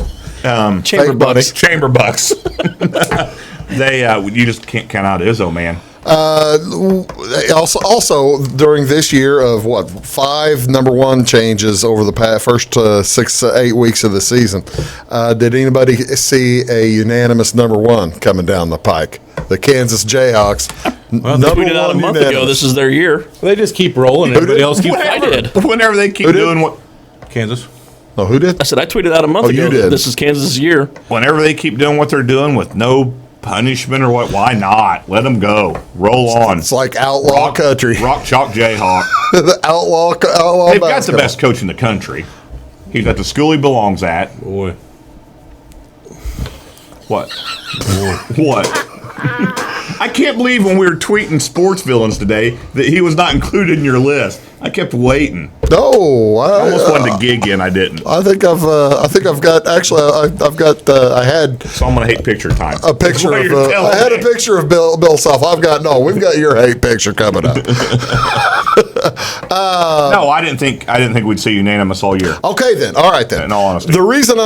Chamber Fake money. bucks. Chamber bucks. You just can't count out Izzo, man. Also, during this year of 5 number 1 changes over the first 6 to 8 weeks of the season, did anybody see a unanimous number 1 coming down the pike? The Kansas Jayhawks. Well, they tweeted out a month ago. This is their year. They just keep rolling. Everybody else keeps. I did. Whenever they keep doing what. Kansas. No, who did? I said I tweeted out a month ago. You did. This is Kansas' year. Whenever they keep doing what they're doing with no punishment or what, why not? Let them go. Roll on. It's like outlaw country. Rock chalk Jayhawk. The outlaw They've got the basketball. best coach in the country. He's at the school he belongs at. Boy. What? What? I can't believe when we were tweeting sports villains today that he was not included in your list. I kept waiting. No, I almost wanted to gig in. I didn't. I think I've got. Actually, I've got. I had So I'm gonna hate picture time. a picture What of. you're telling I had a me. picture of Bill Self. We've got your hate picture coming up. No, I didn't think we'd see unanimous all year. Okay, then. All right, then. In all honesty. the reason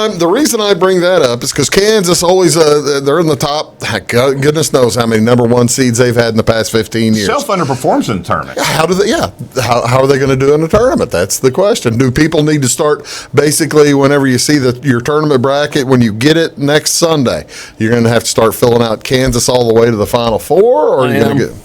I bring that up is because Kansas always they're in the top. Goodness knows how many number 1 seeds they've had in the past 15 years. Self underperforms in the tournament. How do they? Yeah. How are they going to do in the tournament? That's the question. Do people need to start basically whenever you see your tournament bracket, when you get it next Sunday, you're going to have to start filling out Kansas all the way to the Final Four, or are you going to get?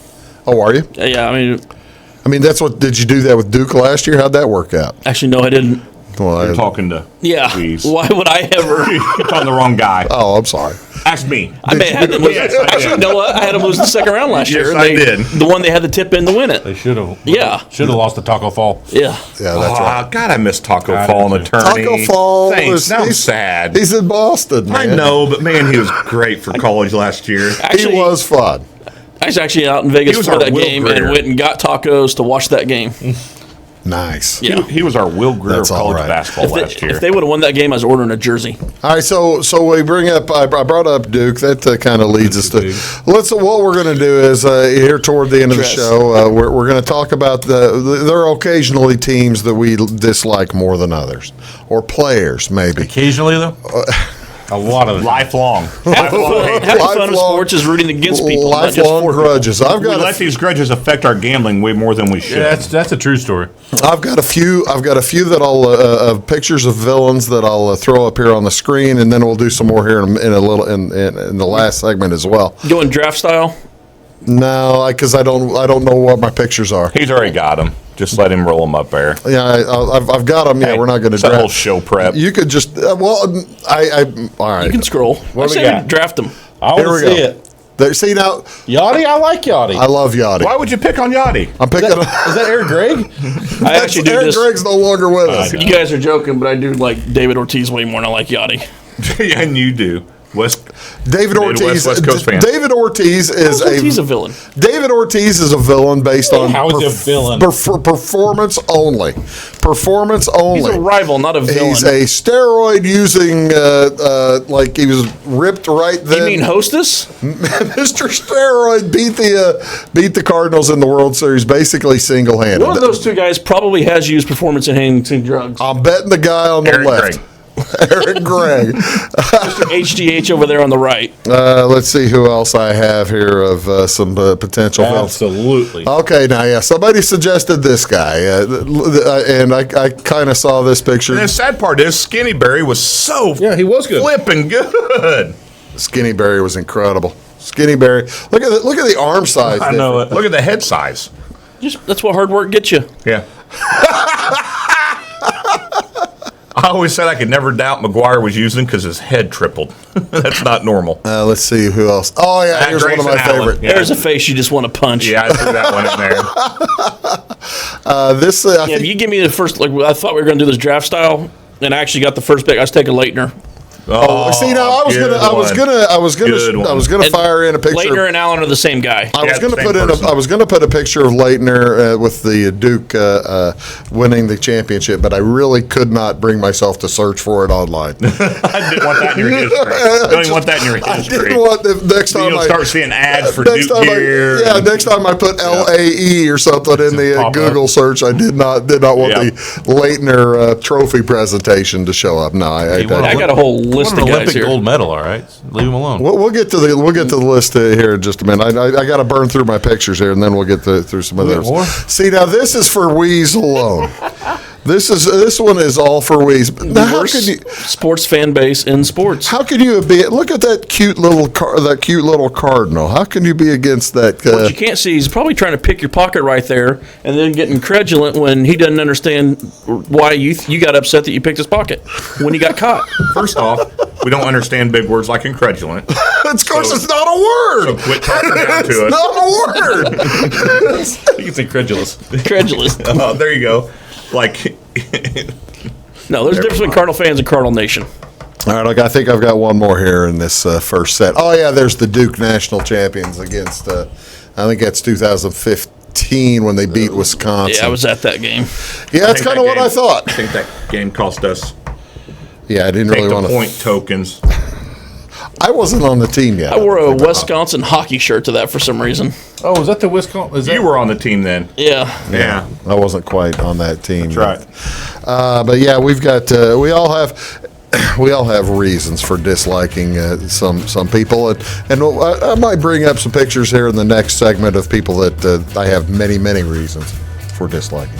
Oh, are you? Yeah, I mean, that's what. Did you do that with Duke last year? How'd that work out? actually, no, I didn't. Well, You're talking to. Yeah. Please. Why would I ever? You're talking the wrong guy. oh, I'm sorry. Ask me. I may have had them lose. Yes, I Actually, did. you know what? I had them lose the second round last Yes, year. I did. The one they had to tip in to win it. They should have. Yeah. Should have lost to Taco Fall. Yeah. Yeah, that's right. God, I miss Taco I Fall in do the too. tourney. Taco Fall. Thanks. Now I'm he's sad. He's in Boston, man. I know, but man, he was great for college last year. Actually, He was fun. I was actually out in Vegas He was for our that Will game Greer. and went and got tacos to watch that game. Nice. Yeah. He was our Will Greer of That's all college right. basketball last year. If they would have won that game, I was ordering a jersey. All right, so we bring up. I brought up Duke. That kind of leads us to. What we're going to do is here toward the end of the Dress. show, we're going to talk about there are occasionally teams that we dislike more than others, or players maybe. Occasionally, though. A lot of Lifelong. Half the fun of sports is rooting against people, not just Lifelong for people. grudges. I've We got let these grudges affect our gambling way more than we should. Yeah, that's a true story. I've got a few that I'll pictures of villains that I'll throw up here on the screen, and then we'll do some more here in a little in the last segment as well. Going draft style. No, because I don't know what my pictures are. He's already got them. Just let him roll them up there. Yeah, I've got them. Yeah, Hey, we're not going to it's that draft. whole show prep. You could just all right. You can scroll. What I do say we we got? draft them. I Here want we to see go. it. There, see now, Yachty, I like Yachty. I love Yachty. Why would you pick on Yachty? I'm picking. Is that Eric Gregg? I actually do Eric this. Gregg's no longer with us. You guys are joking, but I do like David Ortiz way more than I like Yachty. Yeah, and you do. David Ortiz. West Coast fan. David Ortiz is He's a villain. David Ortiz is a villain based on How is he a villain? performance only. Performance only. He's a rival, not a villain. He's a steroid using, like he was ripped right then. You mean Hostess? Mr. Steroid beat the Cardinals in the World Series basically single-handed. One of those two guys probably has used performance-enhancing drugs. I'm betting the guy on the Eric left. Gregg. Eric Gregg. HGH over there on the right. Let's see who else I have here of some potential villains. Absolutely. Okay, now, yeah, somebody suggested this guy, and I kind of saw this picture. And the sad part is, Skinny Barry was so Yeah, he was good. flipping good. Skinny Barry was incredible. Skinny Barry. Look at the arm size. I know it. Look at the head size. That's what hard work gets you. Yeah. I always said I could never doubt McGuire was using because his head tripled. That's not normal. Let's see who else. Oh, yeah, here's one of my Grayson Allen. favorite. Yeah. There's a face you just want to punch. Yeah, I threw that one in there. This, I Yeah, if think, you give me the first, like I thought we were going to do this draft style, and I actually got the first pick. I was taking Leitner. see, now I was good gonna one. fire in a picture. Leitner and Allen are the same guy. I was Yeah, going to same put person. I was going to put a picture of Leitner with the Duke winning the championship, but I really could not bring myself to search for it online. I didn't want that in your history. Don't even want that in your I history. didn't want the next time You'll start seeing ads for next Duke time gear. next time I put LAE or something in the pop up. Google search, I did not want Yeah. the Leitner trophy presentation to show up. No, I I got a whole list Won of an guys Olympic here. gold medal, all right? Leave him alone. We'll get to the list here in just a minute. I got to burn through my pictures here, and then we'll get through some of got those. more? See, now this is for Weeze alone. This one is all for Weeze. Now, The worst sports fan base in sports. how can you be? Look at that cute little cardinal. How can you be against that? What you can't see, he's probably trying to pick your pocket right there, and then getting incredulent when he doesn't understand why you got upset that you picked his pocket when he got caught. First off, we don't understand big words like incredulent. Of course, it's not a word. So quit talking down It's to us. not a word. He's incredulous. Incredulous. Oh, there you go. Like, No, there's a difference between Cardinal fans and Cardinal Nation. All right, look, I think I've got one more here in this first set. Oh yeah, there's the Duke national champions against. I think that's 2015 when they beat Wisconsin. Yeah, I was at that game. Yeah, that's kind of what I thought. I think that game cost us. Yeah, I didn't Take really the want point to. tokens. I wasn't on the team yet. I wore a Wisconsin hockey shirt to that for some reason. Oh, was that the Wisconsin? Is that You were on the team then. Yeah. Yeah. I wasn't quite on that team. That's right. But yeah, we've got. We all have reasons for disliking some people, and I might bring up some pictures here in the next segment of people that I have many reasons for disliking.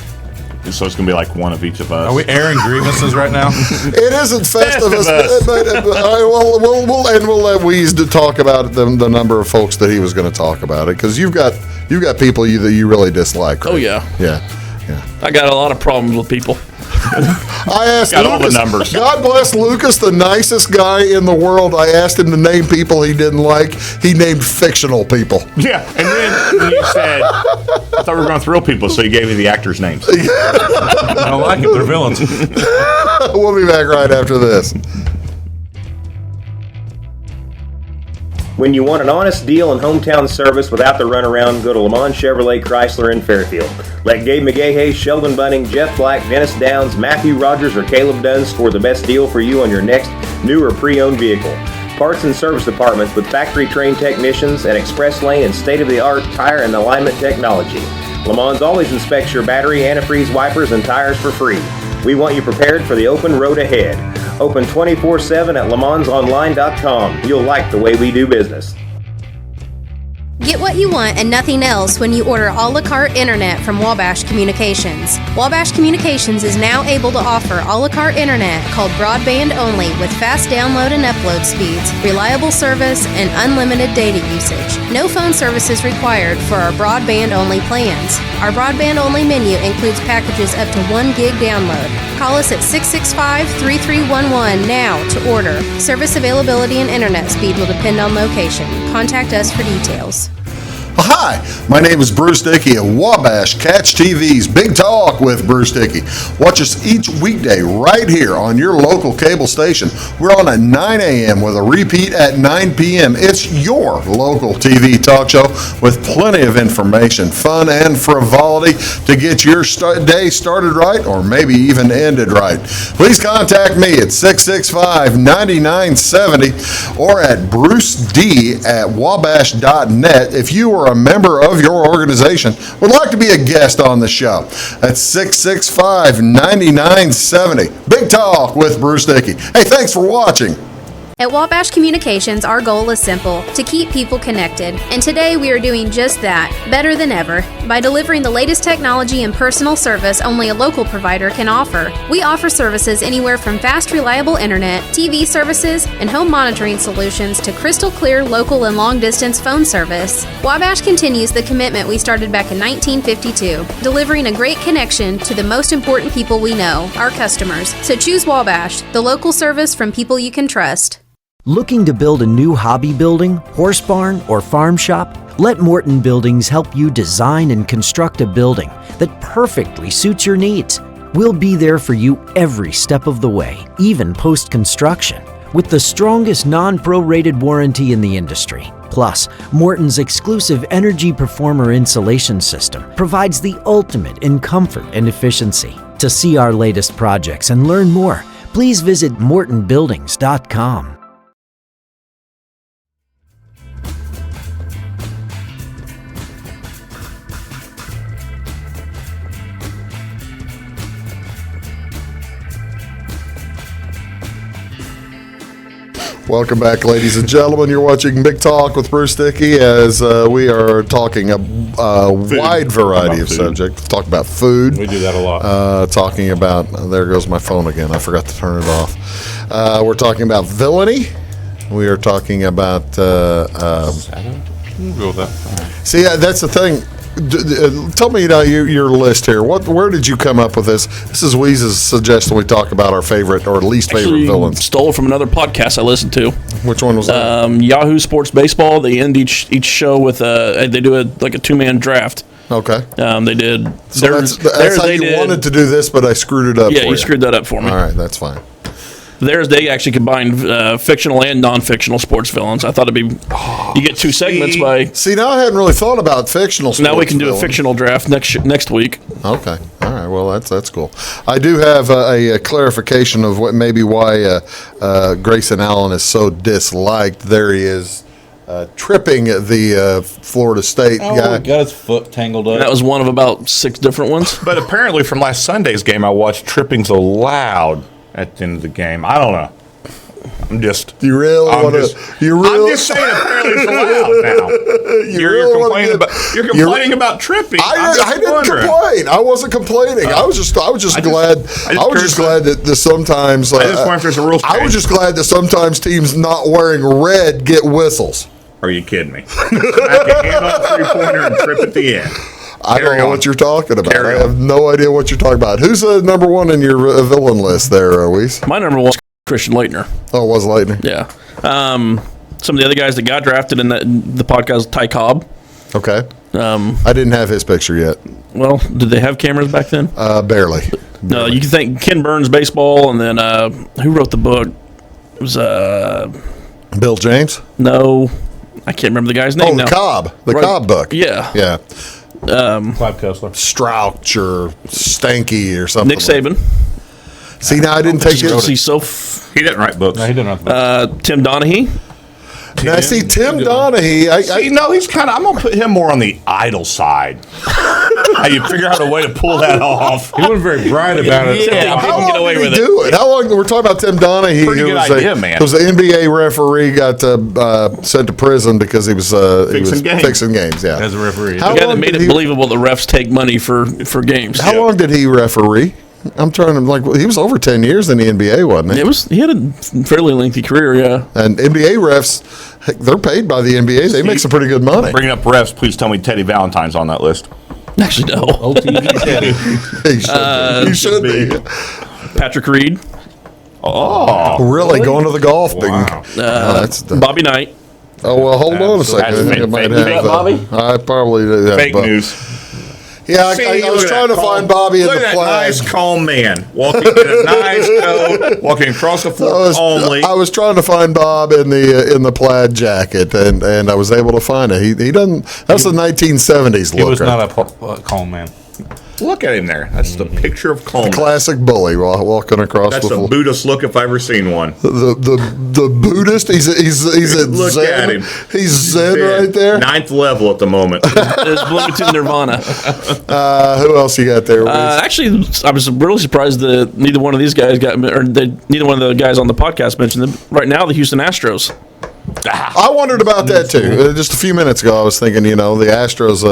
So it's going to be like one of each of us. Are we airing grievances right now? It isn't Festivus, Festivus. but we'll let Weeze to talk about the number of folks that he was going to talk about it, because you've got people that you really dislike. Right? Oh, yeah. Yeah. I got a lot of problems with people. I asked Got all the Lucas, numbers. God bless Lucas, the nicest guy in the world. I asked him to name people he didn't like. He named fictional people. Yeah, and then you said, I thought we were going to thrill people, so you gave me the actors' names. I don't like it. They're villains. We'll be back right after this. When you want an honest deal and hometown service without the runaround, go to Le Mans Chevrolet Chrysler in Fairfield. Let Gabe McGahey, Sheldon Bunning, Jeff Black, Dennis Downs, Matthew Rogers, or Caleb Dunn score the best deal for you on your next new or pre-owned vehicle. Parts and service departments with factory-trained technicians and express lane and state-of-the-art tire and alignment technology. Le Mans always inspects your battery, antifreeze wipers, and tires for free. We want you prepared for the open road ahead. Open 24/7 at lemansonline.com. You'll like the way we do business. Get what you want and nothing else when you order a la carte internet from Wabash Communications. Wabash Communications is now able to offer a la carte internet called broadband only with fast download and upload speeds, reliable service, and unlimited data usage. No phone service is required for our broadband only plans. Our broadband only menu includes packages up to 1 gig download. Call us at 665-3311 now to order. Service availability and internet speed will depend on location. Contact us for details. Hi, my name is Bruce Dickey of Wabash Catch TV's Big Talk with Bruce Dickey. Watch us each weekday right here on your local cable station. We're on at 9 a.m. with a repeat at 9 p.m. It's your local TV talk show with plenty of information, fun, and frivolity to get your day started right or maybe even ended right. Please contact me at 665-9970 or at bruced@wabash.net if you are a member of your organization would like to be a guest on the show. That's 665-9970. Big Talk with Bruce Dickey. Hey, thanks for watching. At Wabash Communications, our goal is simple, to keep people connected. And today we are doing just that, better than ever, by delivering the latest technology and personal service only a local provider can offer. We offer services anywhere from fast, reliable internet, TV services, and home monitoring solutions to crystal clear local and long-distance phone service. Wabash continues the commitment we started back in 1952, delivering a great connection to the most important people we know, our customers. So choose Wabash, the local service from people you can trust. Looking to build a new hobby building, horse barn, or farm shop? Let Morton Buildings help you design and construct a building that perfectly suits your needs. We'll be there for you every step of the way, even post-construction, with the strongest non-prorated warranty in the industry. Plus, Morton's exclusive Energy Performer insulation system provides the ultimate in comfort and efficiency. To see our latest projects and learn more, please visit mortonbuildings.com. Welcome back, ladies and gentlemen. You're watching Big Talk with Bruce Dickey as we are talking a wide variety of subjects. Talk about food. We do that a lot. Talking about, there goes my phone again. I forgot to turn it off. We're talking about villainy. We are talking about. We'll go with that. See, that's the thing. Tell me your list here. Where did you come up with this? This is Weeze's suggestion we talk about our favorite or least favorite villains. Stole it from another podcast I listened to. Which one was that? Yahoo Sports Baseball. They end each show with they do a 2-man draft. Okay. They did. So that's how you wanted to do this, but I screwed it up. Yeah, you screwed that up for me. All right, that's fine. They actually combined fictional and non-fictional sports villains. I thought it'd be you get 2 segments by. See, now I hadn't really thought about fictional sports. Now we can do a fictional draft next week. Okay, all right. Well, that's cool. I do have a clarification of why Grayson Allen is so disliked. There he is. Tripping the Florida State guy. Got his foot tangled up. That was one of about 6 different ones. But apparently from last Sunday's game I watched, tripping's allowed at the end of the game. I don't know. I'm just. You really want to? I'm just saying. Apparently, it's allowed now. You're complaining about tripping. I didn't complain. I wasn't complaining. I was just glad. I was just glad that sometimes. I just wonder if there's a rules. I was just glad that sometimes teams not wearing red get whistles. Are you kidding me? Smack a hand on a 3-pointer and trip at the end. I don't know what you're talking about. I have no idea what you're talking about. Who's number one in your villain list there, Weiss? My number one was Christian Leitner. Oh, it was Leitner? Yeah. Some of the other guys that got drafted in the podcast, Ty Cobb. Okay. I didn't have his picture yet. Well, did they have cameras back then? Barely. No, you can thank Ken Burns Baseball, and then who wrote the book? It was Bill James? No, I can't remember the guy's name. Oh, the Cobb. The Cobb book. Yeah. Yeah. Clive Kessler. Strouch or Stanky or something. Nick Saban. See, now I didn't take it. He didn't write books. No, he didn't write the books. Tim Donaghy. Now, see, Tim Donaghy. He's kind of. I'm gonna put him more on the idle side. How you figure out a way to pull that off? He wasn't very bright about it. Yeah, How Didn't long get away did he with it. do it? How long? We're talking about Tim Donahue. Pretty who good was idea, man. Was the NBA referee got sent to prison because he was fixing games. Yeah, As a referee. How The guy long that made did it he- believable the refs take money for games. How long did he referee? I'm trying to he was over 10 years in the NBA, wasn't he? He had a fairly lengthy career, yeah. And NBA refs, heck, they're paid by the NBA. They make some pretty good money. Bringing up refs, please tell me Teddy Valentine's on that list. Actually, no. OTV Teddy. He should be. Patrick Reed, Really? Going to the golf thing. Wow. That's the, Bobby Knight. oh, well, hold on a second. That's I think I fake- might fake have news. Bobby? I probably do have Fake Bob. news. Yeah, I See, was look at trying that to find calm- Bobby in look the at that flag. nice, calm man walking in a nice coat, walking across the floor calmly. I was trying to find Bob in the plaid jacket, and I was able to find it. He doesn't. That's the 1970s look. He was right? not a calm man. Look at him there. That's the picture of calmness. Classic bully walking across That's the a floor. Buddhist look if I've ever seen one. The Buddhist. He's a Look Zen. at him. He's Zen right there. Ninth level at the moment. It's Bloomington Nirvana. Who else you got there? Actually, I was really surprised that neither one of these guys neither one of the guys on the podcast mentioned them. Right now, the Houston Astros. I wondered about that too. Just a few minutes ago, I was thinking, the Astros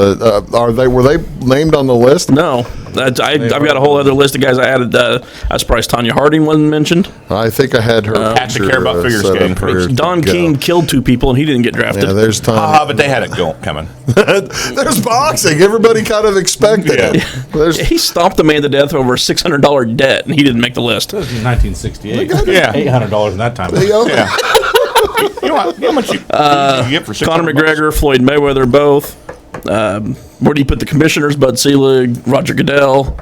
were they named on the list? No, I've got a whole other list of guys I added. I was surprised Tanya Harding wasn't mentioned. I think I had her. Have to care about figure set skating up here to Don go. King killed 2 people and he didn't get drafted. Yeah, there's Tom. But they had it coming. There's boxing. Everybody kind of expected Yeah. it. There's, He stomped a man to death over a $600 debt and he didn't make the list. This is 1968. Yeah. $800 in that time. Yeah. You know how much you get for Conor $600? McGregor, Floyd Mayweather, both. Where do you put the commissioners? Bud Selig, Roger Goodell,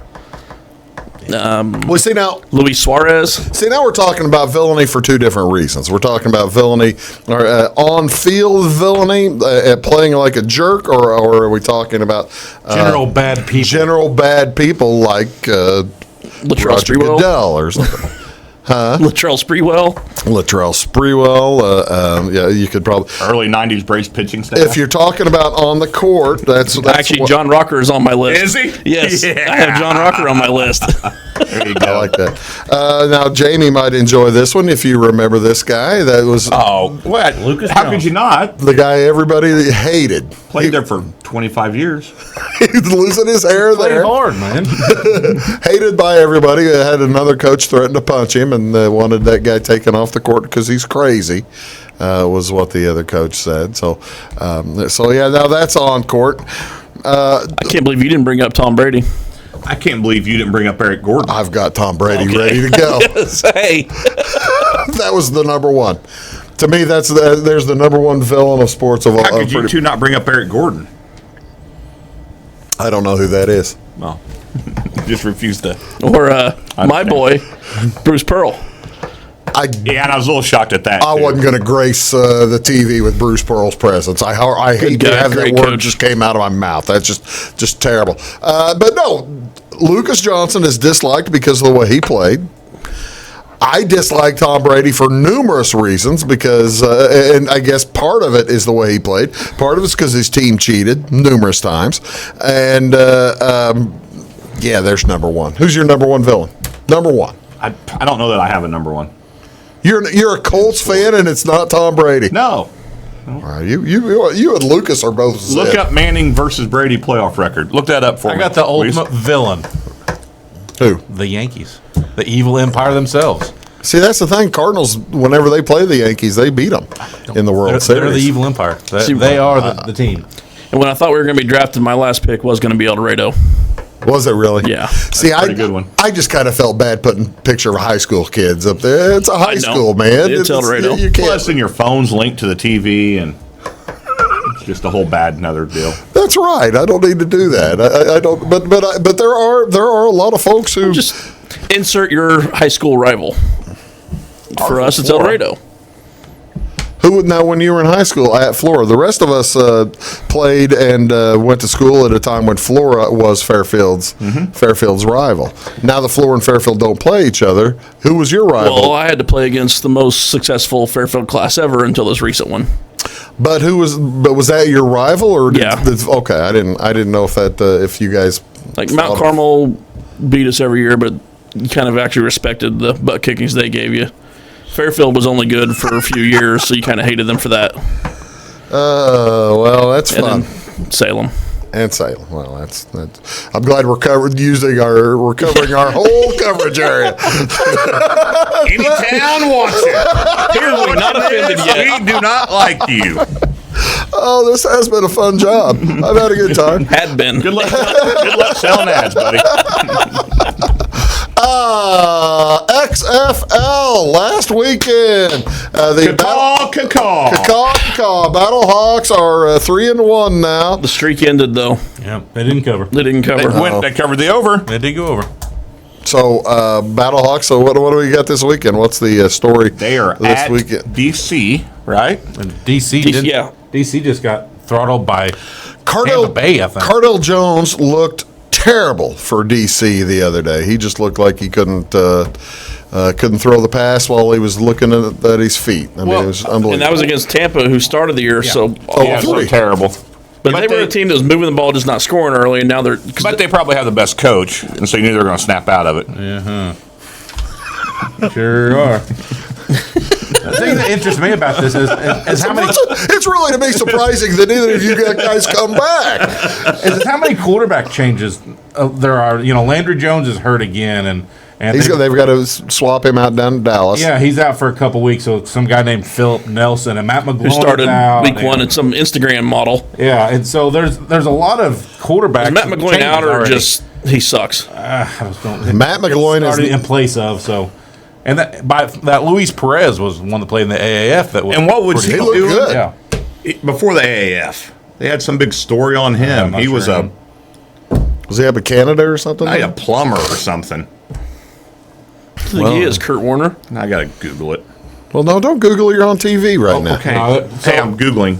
well, see now Luis now we're talking about villainy for 2 different reasons. We're talking about villainy, or on-field villainy, playing like a jerk, or are we talking about General bad people. general bad people like Latrell Roger Sprewell. Goodell or something? Latrell Sprewell. Latrell Sprewell. Yeah, you could probably. Early 90s Braves pitching staff. If you're talking about on the court, that's Actually, what- John Rocker is on my list. Is he? Yes. Yeah. I have John Rocker on my list. There you I go. like that. Now, Jamie might enjoy this one if you remember this guy. That was Oh, what? Lucas How Jones. could you not? the guy everybody hated. Played there for 25 years. He's losing his hair Played there. hard, man. Hated by everybody. Had another coach threaten to punch him and wanted that guy taken off the court because he's crazy. Was what the other coach said. So yeah. Now that's on court. I can't believe you didn't bring up Tom Brady. I can't believe you didn't bring up Eric Gordon. I've got Tom Brady ready to go. Hey. That was the number one. To me, there's the number one villain of sports of all. How could you two not bring up Eric Gordon? I don't know who that is. Well, just refused to. Or my boy, Bruce Pearl. Yeah, and I was a little shocked at that. I too. wasn't going to grace the TV with Bruce Pearl's presence. I hate to guy, have that great word coach. just came out of my mouth. That's just terrible. But no, Lucas Johnson is disliked because of the way he played. I dislike Tom Brady for numerous reasons because, and I guess part of it is the way he played. Part of it's because his team cheated numerous times. And, yeah, there's number one. Who's your number one villain? Number one. I don't know that I have a number one. You're a Colts fan and it's not Tom Brady. No. All right, you and Lucas are both. Look Zed. up Manning versus Brady playoff record. Look that up for me. I got the please. ultimate villain. Who? The Yankees. The evil empire themselves. See, that's the thing. Cardinals, whenever they play the Yankees, they beat them in the World They're Series. the evil empire. See, They are the team. And when I thought we were going to be drafted, my last pick was going to be El Dorado. Was it really? Yeah. See, pretty good one. I just kind of felt bad putting a picture of high school kids up there. It's a high know. school, man. It's El Dorado. You can't. Plus, in your phone's linked to the TV, and it's just a whole bad another deal. That's right. I don't need to do that. I don't. But there are a lot of folks who Just insert your high school rival. For us, it's El Dorado. Who now? When you were in high school at Flora, the rest of us played and went to school at a time when Flora was Fairfield's rival. Now the Flora and Fairfield don't play each other. Who was your rival? Well, I had to play against the most successful Fairfield class ever until this recent one. But was that your rival or Yeah. okay? I didn't know if you guys Like Mount Carmel beat us every year, but you kind of actually respected the butt kickings they gave you. Fairfield was only good for a few years, so you kind of hated them for that. Well, that's fun. And then Salem. And Salem. Well, that's. I'm glad we're covering our whole coverage area. Any town wants it. Here we're not offended yet. We do not like you. Oh, this has been a fun job. I've had a good time. Had been. Good luck selling ads, buddy. XFL last weekend. The Caw. Battle Hawks are 3-1 now. The streak ended, though. Yeah, they didn't cover. They didn't cover. They covered the over. They did go over. So Battle Hawks. So what do we got this weekend? What's the story? They are this at weekend? DC, right? And DC just got throttled by Tampa Bay, I think. Cardell Jones looked terrible for DC the other day. He just looked like he couldn't throw the pass while he was looking at his feet. I mean, it was unbelievable. And that was against Tampa, who started the year so terrible. But they were a team that was moving the ball, just not scoring early, and now they're. But they probably have the best coach, and so you knew they were going to snap out of it. Sure are. The thing that interests me about this is how many. It's really to me surprising that neither of you guys come back. Is how many quarterback changes there are. Landry Jones is hurt again, and they've got to swap him out down to Dallas. Yeah, he's out for a couple weeks. So some guy named Philip Nelson and Matt McGloin who started out, week one at some Instagram model. Yeah, and so there's a lot of quarterbacks. Is Matt McGloin out or just he sucks? Matt McGloin is in place of so. And that Luis Perez was one that played in the AAF. And what would he do? Good. Yeah. Before the AAF, they had some big story on him. He was Was he up in Canada or something? a plumber or something. I think he is Kurt Warner. I got to Google it. Well, no, don't Google. You're on TV right now. Okay. So I'm Googling.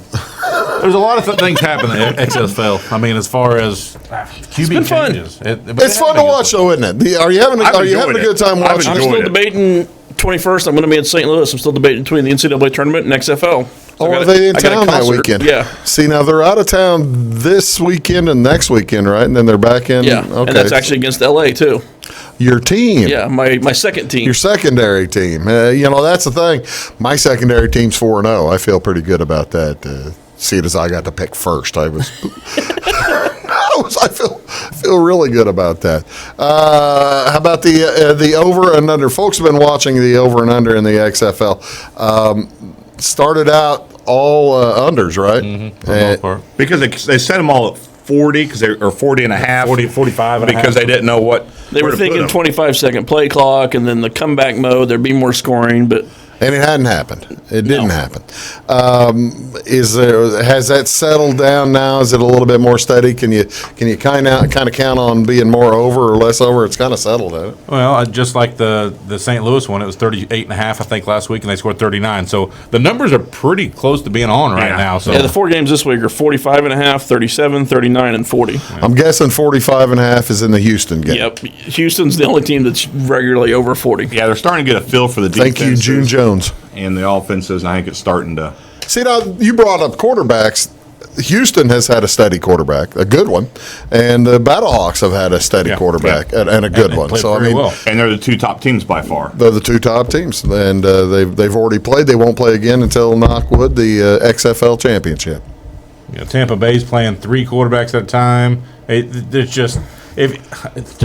There's a lot of things happening at XFL. I mean, as far as QB changes. It's fun to watch, though, isn't it? Are you having a good time watching? I'm still debating 21st. I'm going to be in St. Louis. I'm still debating between the NCAA tournament and XFL. So are they in town that weekend? Yeah. See, now they're out of town this weekend and next weekend, right? And then they're back in. Yeah. Okay. And that's actually against LA, too. Your team. Yeah, my second team. Your secondary team. That's the thing. My secondary team's 4-0. I feel pretty good about that. See it as I got to pick first. I feel really good about that. How about the over and under? Folks have been watching the over and under in the XFL. Started out all unders, right? Mm-hmm. Because they set them all at 40 or 40 and a half. 40, 45 and a half. Because they didn't know what. They were thinking 25-second play clock and then the comeback mode. There'd be more scoring, but. And it hadn't happened. It didn't happen. Has that settled down now? Is it a little bit more steady? Can you kind of count on being more over or less over? It's kind of settled, hasn't it? Well, just like the St. Louis one, it was 38.5, I think, last week, and they scored 39. So the numbers are pretty close to being on right now. So yeah, the 4 games this week are 45.5, 37, 39, and 40. I'm guessing 45.5 is in the Houston game. Yep. Houston's the only team that's regularly over 40. Yeah, they're starting to get a feel for the defense. Thank you, June Jones. And the offenses, and I think it's starting to. See, now you brought up quarterbacks. Houston has had a steady quarterback, a good one, and the Battlehawks have had a steady quarterback and a good one. So well. And they're the two top teams by far. They're the two top teams, and they've already played. They won't play again until Knockwood, the XFL championship. Tampa Bay's playing 3 quarterbacks at a time. It's just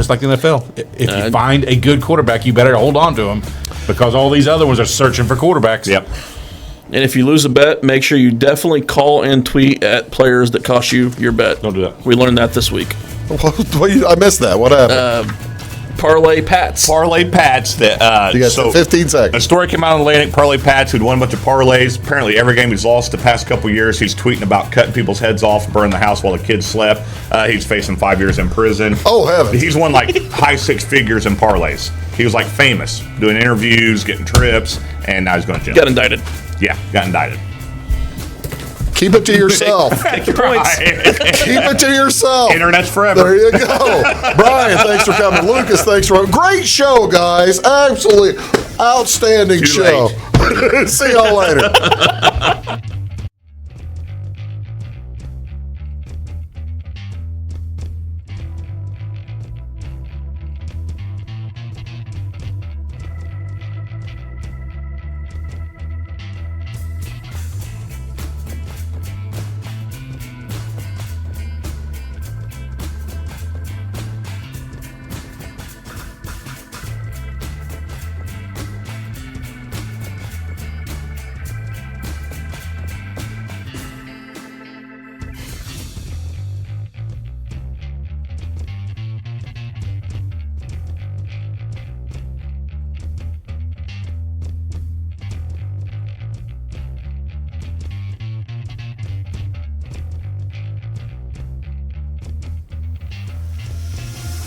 like the NFL. If you find a good quarterback, you better hold on to him because all these other ones are searching for quarterbacks. Yep. And if you lose a bet, make sure you definitely call and tweet at players that cost you your bet. Don't do that. We learned that this week. I missed that. What happened? Parlay Pats. Parlay Pats. That you got 15 seconds. A story came out on Atlantic. Parlay Pats, who'd won a bunch of parlays. Apparently, every game he's lost the past couple years, he's tweeting about cutting people's heads off, burning the house while the kids slept. He's facing 5 years in prison. Oh, heavens. He's won like high 6 figures in parlays. He was like famous, doing interviews, getting trips, and now he's going to jail. Got indicted. Yeah, got indicted. Keep it to yourself. Take your points. Keep it to yourself. Internet's forever. There you go. Brian, thanks for coming. Lucas, thanks for great show, guys. Absolutely outstanding show. See y'all later.